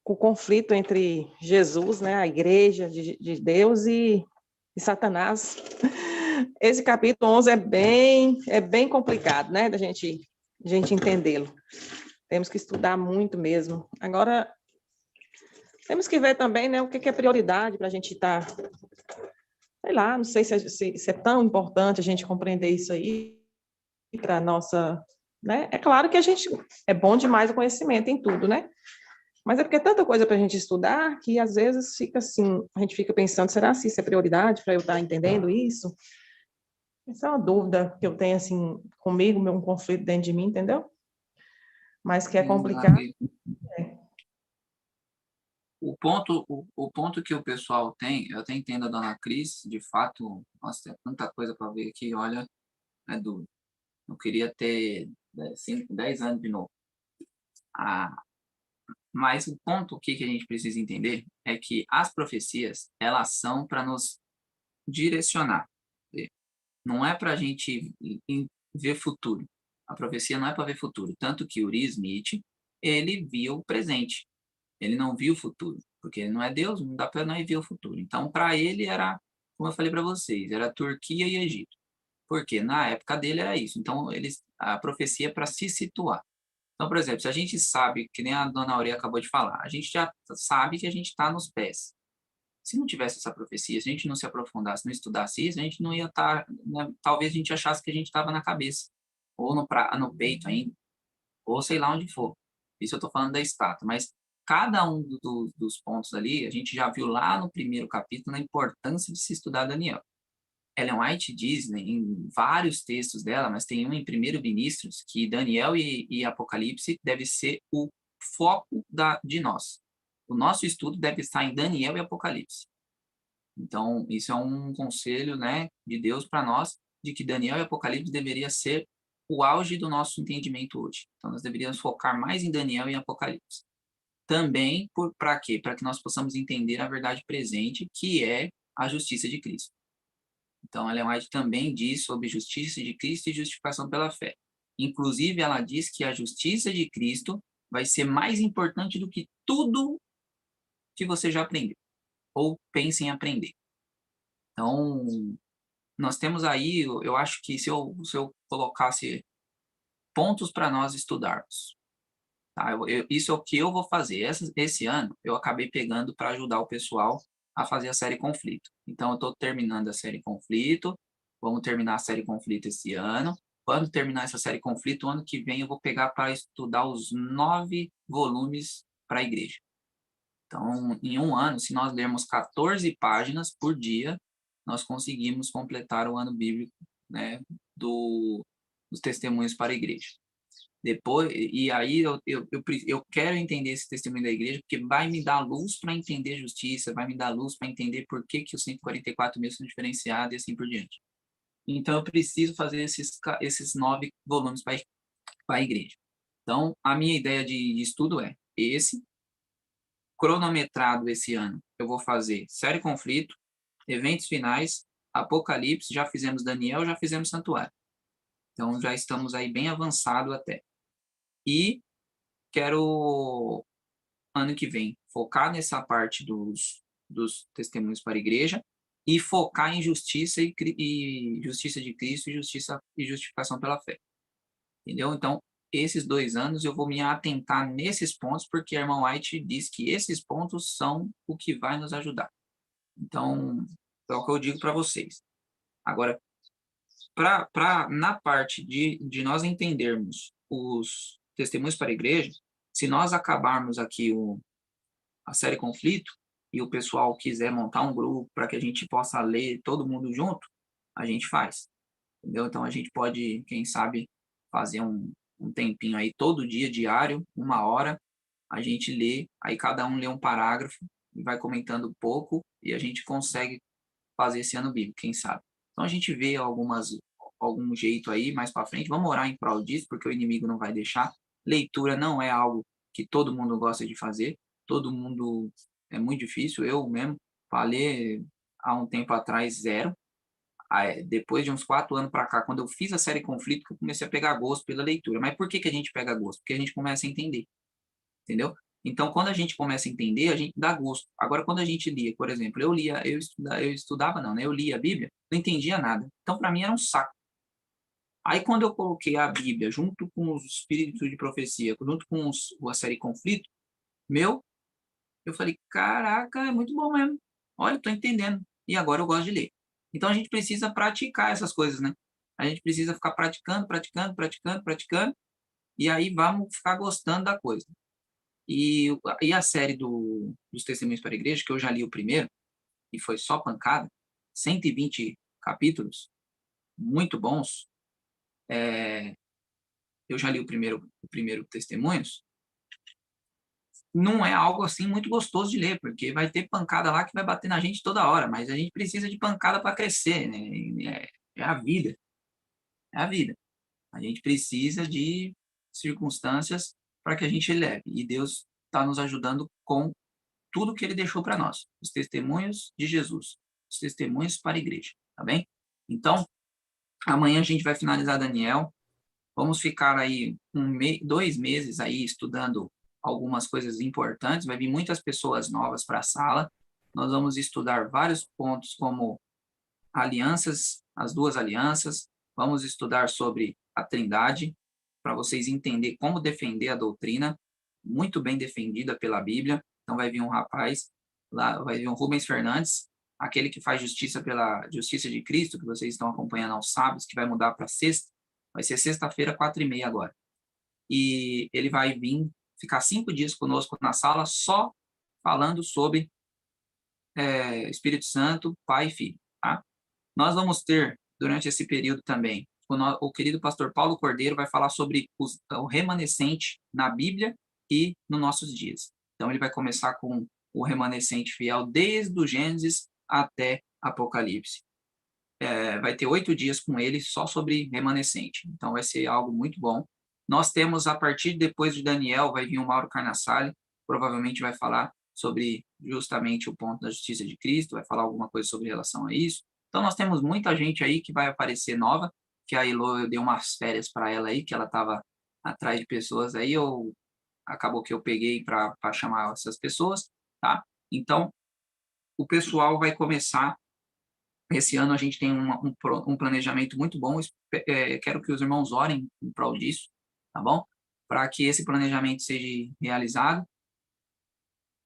o conflito entre Jesus, né, a igreja de Deus, e Satanás. Esse capítulo 11 é bem complicado, né, da gente entendê-lo. Temos que estudar muito mesmo. Agora, temos que ver também, né, o que é prioridade para a gente estar... Sei lá, não sei se é tão importante a gente compreender isso aí para a nossa... Né? É claro que a gente... É bom demais o conhecimento em tudo, né? Mas é porque é tanta coisa para a gente estudar que, às vezes, fica assim... A gente fica pensando, será que isso é prioridade para eu estar entendendo isso? Essa é uma dúvida que eu tenho, assim, comigo, um conflito dentro de mim, entendeu? Mas que é complicado. O ponto que o pessoal tem, eu até entendo a dona Cris, de fato, nossa, tem tanta coisa para ver aqui, olha, é duro. Eu queria ter 10 anos de novo. Mas o ponto que a gente precisa entender é que as profecias, elas são para nos direcionar. Não é para a gente ver futuro. A profecia não é para ver futuro. Tanto que Uri Smith, ele via o presente. Ele não viu o futuro. Porque ele não é Deus, não dá para não ver o futuro. Então, para ele era, como eu falei para vocês, era Turquia e Egito. Porque na época dele era isso. Então, a profecia é para se situar. Então, por exemplo, se a gente sabe, que nem a dona Aurea acabou de falar, a gente já sabe que a gente está nos pés. Se não tivesse essa profecia, se a gente não se aprofundasse, não estudasse isso, a gente não ia estar, né, talvez a gente achasse que a gente estava na cabeça, ou no peito ainda, ou sei lá onde for. Isso eu estou falando da estátua, mas cada um dos pontos ali, a gente já viu lá no primeiro capítulo a importância de se estudar Daniel. Ellen White diz, né, em vários textos dela, mas tem um em Primeiro Ministros, que Daniel e Apocalipse deve ser o foco de nós. O nosso estudo deve estar em Daniel e Apocalipse. Então, isso é um conselho, né, de Deus para nós, de que Daniel e Apocalipse deveria ser o auge do nosso entendimento hoje. Então, nós deveríamos focar mais em Daniel e Apocalipse. Também, para quê? Para que nós possamos entender a verdade presente, que é a justiça de Cristo. Então, Ellen White também diz sobre justiça de Cristo e justificação pela fé. Inclusive, ela diz que a justiça de Cristo vai ser mais importante do que tudo que você já aprendeu ou pensa em aprender. Então, nós temos aí, eu acho que se eu colocasse pontos para nós estudarmos, tá? Isso é o que eu vou fazer. Esse ano, eu acabei pegando para ajudar o pessoal a fazer a série Conflito. Então, eu estou terminando a série Conflito, vamos terminar a série Conflito esse ano. quando terminar essa série Conflito, ano que vem eu vou pegar para estudar os 9 volumes para a igreja. Então, em um ano, se nós lermos 14 páginas por dia, nós conseguimos completar o ano bíblico, né, dos testemunhos para a igreja. Depois, e aí eu quero entender esse testemunho da igreja, porque vai me dar luz para entender justiça, vai me dar luz para entender por que os 144 mil são diferenciados e assim por diante. Então, eu preciso fazer esses 9 volumes para a igreja. Então, a minha ideia de estudo é esse, cronometrado esse ano. Eu vou fazer série Conflito, eventos finais, Apocalipse, já fizemos Daniel, já fizemos Santuário. Então, já estamos aí bem avançado até. E quero, ano que vem, focar nessa parte dos testemunhos para a igreja e focar em justiça e justiça de Cristo e justificação pela fé. Entendeu? Então, esses 2 anos eu vou me atentar nesses pontos, porque a irmã White diz que esses pontos são o que vai nos ajudar. Então, é o que eu digo para vocês. Agora, na parte de nós entendermos os testemunhos para a igreja, se nós acabarmos aqui a série Conflito e o pessoal quiser montar um grupo para que a gente possa ler todo mundo junto, a gente faz. Entendeu? Então, a gente pode, quem sabe, fazer um tempinho aí, todo dia, diário, 1 hora, a gente lê, aí cada um lê um parágrafo e vai comentando um pouco e a gente consegue fazer esse ano bíblico, quem sabe. Então, a gente vê algum jeito aí mais para frente, vamos orar em prol disso, porque o inimigo não vai deixar. Leitura não é algo que todo mundo gosta de fazer, todo mundo, é muito difícil, eu mesmo, para ler há um tempo atrás, 0. Depois de uns 4 anos para cá, quando eu fiz a série Conflito, que eu comecei a pegar gosto pela leitura. Mas por que a gente pega gosto? Porque a gente começa a entender, entendeu? Então, quando a gente começa a entender, a gente dá gosto. Agora, quando a gente lia, por exemplo, eu estudava não, né? Eu lia a Bíblia, não entendia nada. Então, para mim era um saco. Aí, quando eu coloquei a Bíblia junto com os espíritos de profecia, junto com a série Conflito, eu falei, caraca, é muito bom mesmo. Olha, estou entendendo. E agora eu gosto de ler. Então, a gente precisa praticar essas coisas, né? A gente precisa ficar praticando, e aí vamos ficar gostando da coisa. E a série dos Testemunhos para a Igreja, que eu já li o primeiro, e foi só pancada, 120 capítulos, muito bons. Eu já li o primeiro Testemunhos, não é algo assim muito gostoso de ler, porque vai ter pancada lá que vai bater na gente toda hora, mas a gente precisa de pancada para crescer, né? É a vida. É a vida. A gente precisa de circunstâncias para que a gente leve. E Deus está nos ajudando com tudo que Ele deixou para nós. Os testemunhos de Jesus. Os testemunhos para a igreja. Tá bem? Então, amanhã a gente vai finalizar Daniel. Vamos ficar aí 2 meses aí estudando algumas coisas importantes. Vai vir muitas pessoas novas para a sala. Nós vamos estudar vários pontos como alianças, as 2 alianças. Vamos estudar sobre a Trindade, para vocês entenderem como defender a doutrina, muito bem defendida pela Bíblia. Então vai vir um rapaz, lá vai vir um Rubens Fernandes, aquele que faz justiça pela justiça de Cristo, que vocês estão acompanhando aos sábados, que vai mudar para sexta. Vai ser sexta-feira, 4h30 agora. E ele vai vir ficar 5 dias conosco na sala, só falando sobre Espírito Santo, Pai e Filho. Tá? Nós vamos ter, durante esse período também, o querido pastor Paulo Cordeiro vai falar sobre o remanescente na Bíblia e nos nossos dias. Então, ele vai começar com o remanescente fiel desde o Gênesis até Apocalipse. Vai ter 8 dias com ele só sobre remanescente. Então, vai ser algo muito bom. Nós temos, a partir depois de Daniel, vai vir o Mauro Carnassale, provavelmente vai falar sobre justamente o ponto da justiça de Cristo, vai falar alguma coisa sobre relação a isso. Então, nós temos muita gente aí que vai aparecer nova, que a Elo, eu dei umas férias para ela aí, que ela estava atrás de pessoas aí, acabou que eu peguei para chamar essas pessoas, tá? Então, o pessoal vai começar, esse ano a gente tem um planejamento muito bom, quero que os irmãos orem em prol disso, tá bom? Para que esse planejamento seja realizado.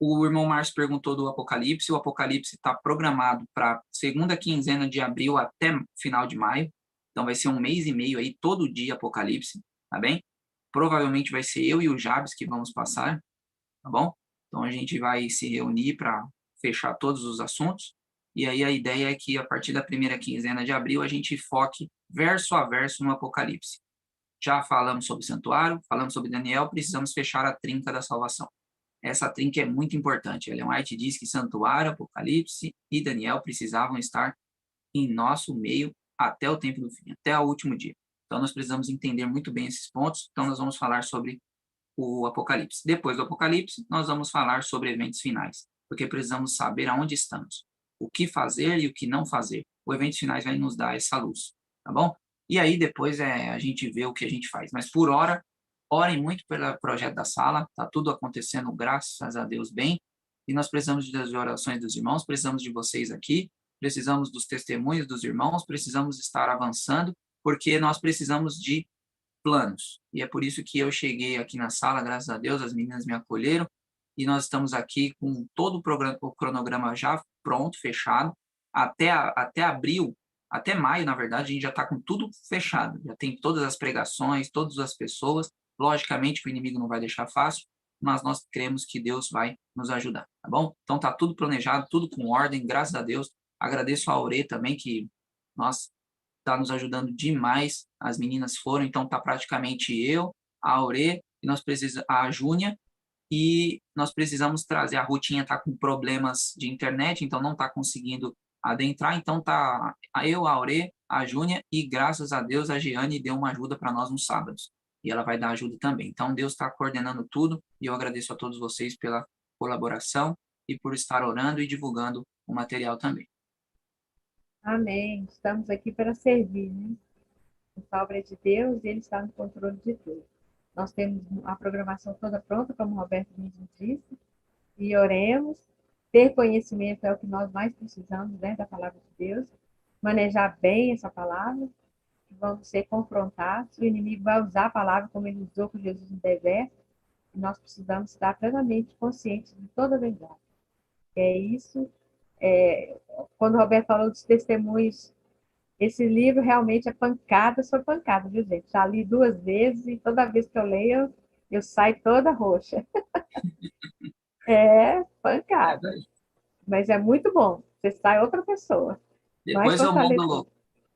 O irmão Márcio perguntou do Apocalipse. O Apocalipse está programado para segunda quinzena de abril até final de maio. Então vai ser 1 mês e meio aí, todo dia Apocalipse, tá bem? Provavelmente vai ser eu e o Jabes que vamos passar, tá bom? Então a gente vai se reunir para fechar todos os assuntos. E aí a ideia é que a partir da primeira quinzena de abril a gente foque verso a verso no Apocalipse. Já falamos sobre o santuário, falamos sobre Daniel, precisamos fechar a trinca da salvação. Essa trinca é muito importante. Ellen White diz que santuário, Apocalipse e Daniel precisavam estar em nosso meio até o tempo do fim, até o último dia. Então nós precisamos entender muito bem esses pontos. Então nós vamos falar sobre o Apocalipse. Depois do Apocalipse, nós vamos falar sobre eventos finais, porque precisamos saber aonde estamos, o que fazer e o que não fazer. O eventos finais vai nos dar essa luz, tá bom? E aí depois a gente vê o que a gente faz. Mas por hora, orem muito pelo projeto da sala, tá tudo acontecendo, graças a Deus, bem. E nós precisamos das orações dos irmãos, precisamos de vocês aqui, precisamos dos testemunhos dos irmãos, precisamos estar avançando, porque nós precisamos de planos. E é por isso que eu cheguei aqui na sala, graças a Deus, as meninas me acolheram, e nós estamos aqui com todo o cronograma já pronto, fechado, até abril, até maio, na verdade, a gente já está com tudo fechado, já tem todas as pregações, todas as pessoas, logicamente que o inimigo não vai deixar fácil, mas nós cremos que Deus vai nos ajudar, tá bom? Então tá tudo planejado, tudo com ordem, graças a Deus. Agradeço a Aure também, que nós está nos ajudando demais. As meninas foram, então tá praticamente eu, a Aure, e nós precisamos, a Júnia, e nós precisamos trazer, a Rutinha tá com problemas de internet, então não tá conseguindo adentrar, então tá eu, a Aure, a Júnia, e graças a Deus a Giane deu uma ajuda para nós nos sábados, e ela vai dar ajuda também. Então Deus está coordenando tudo, e eu agradeço a todos vocês pela colaboração e por estar orando e divulgando o material também. Amém. Estamos aqui para servir, né? A obra é de Deus e Ele está no controle de tudo. Nós temos a programação toda pronta, como o Roberto mesmo disse, e oremos. Ter conhecimento é o que nós mais precisamos, né, da palavra de Deus. Manejar bem essa palavra, vamos ser confrontados. O inimigo vai usar a palavra como ele usou com Jesus no deserto, e nós precisamos estar plenamente conscientes de toda a verdade. É isso. Quando o Roberto falou dos testemunhos, esse livro realmente é pancada sobre pancada, viu, gente? Já li 2 vezes e toda vez que eu leio, eu saio toda roxa. É pancada. Mas é muito bom. Você sai outra pessoa.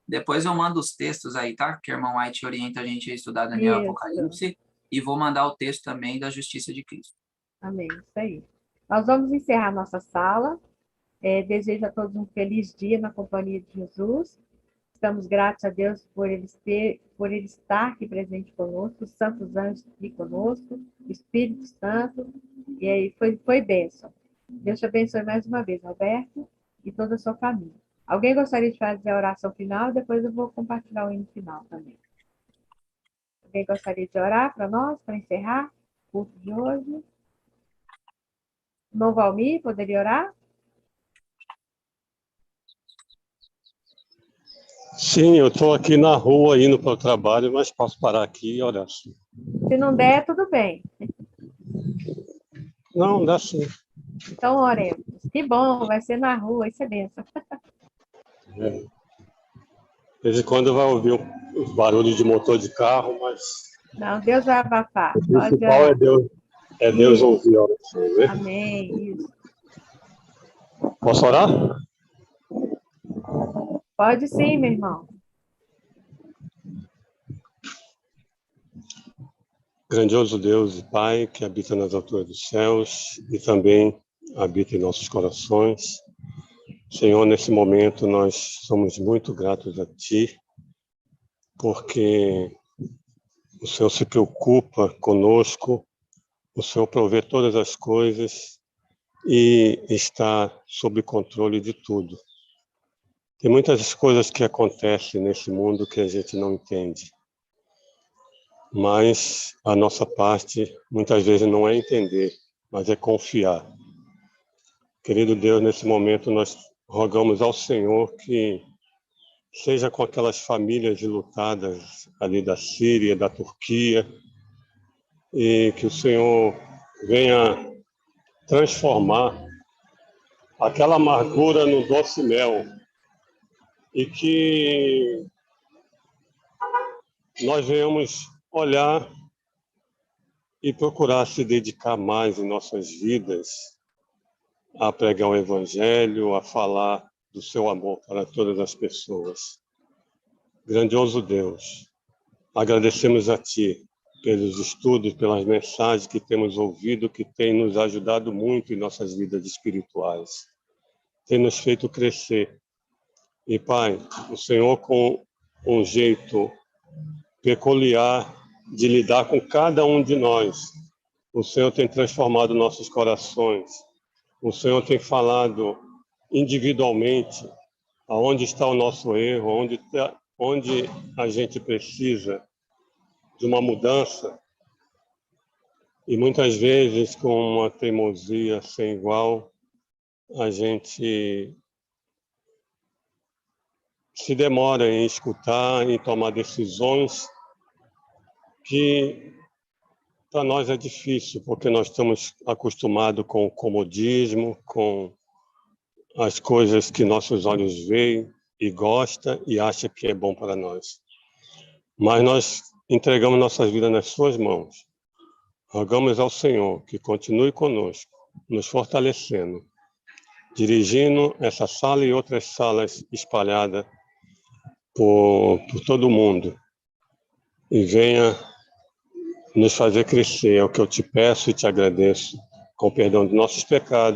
Depois eu mando os textos aí, tá? Que o irmão White orienta a gente a estudar Daniel Isso. Apocalipse. E vou mandar o texto também da Justiça de Cristo. Amém. Isso aí. Nós vamos encerrar nossa sala. Desejo a todos um feliz dia na companhia de Jesus. Estamos gratos a Deus por ele estar aqui presente conosco, os santos anjos aqui conosco, o Espírito Santo, e aí foi bênção. Deus te abençoe mais uma vez, Roberto, e toda a sua família. Alguém gostaria de fazer a oração final? Depois eu vou compartilhar o hino final também. Alguém gostaria de orar para nós, para encerrar o culto de hoje? Irmão Valmir, poderia orar? Sim, eu estou aqui na rua indo para o trabalho, mas posso parar aqui e orar. Sim. Se não der, tudo bem. Não, dá sim. Então, oremos. Que bom, vai ser na rua, isso é bênção. De vez em quando vai ouvir os barulhos de motor de carro, mas... Não, Deus vai abafar. O principal é Deus ouvir a oração, né? Amém, isso. Posso orar? Pode sim, meu irmão. Grandioso Deus e Pai, que habita nas alturas dos céus e também habita em nossos corações. Senhor, nesse momento nós somos muito gratos a Ti, porque o Senhor se preocupa conosco, o Senhor provê todas as coisas e está sob controle de tudo. Tem muitas coisas que acontecem nesse mundo que a gente não entende, mas a nossa parte muitas vezes não é entender, mas é confiar. Querido Deus, nesse momento nós rogamos ao Senhor que seja com aquelas famílias enlutadas ali da Síria, da Turquia, e que o Senhor venha transformar aquela amargura no doce mel, e que nós venhamos olhar e procurar se dedicar mais em nossas vidas a pregar o Evangelho, a falar do seu amor para todas as pessoas. Grandioso Deus, agradecemos a Ti pelos estudos, pelas mensagens que temos ouvido, que tem nos ajudado muito em nossas vidas espirituais, tem nos feito crescer. E, Pai, o Senhor, com um jeito peculiar de lidar com cada um de nós, o Senhor tem transformado nossos corações, o Senhor tem falado individualmente aonde está o nosso erro, onde a gente precisa de uma mudança, e muitas vezes com uma teimosia sem igual, a gente se demora em escutar, em tomar decisões que para nós é difícil, porque nós estamos acostumados com o comodismo, com as coisas que nossos olhos veem e gostam e acham que é bom para nós. Mas nós entregamos nossas vidas nas suas mãos. Rogamos ao Senhor que continue conosco, nos fortalecendo, dirigindo essa sala e outras salas espalhadas por todo o mundo. E venha nos fazer crescer. É o que eu te peço e te agradeço, com perdão de nossos pecados.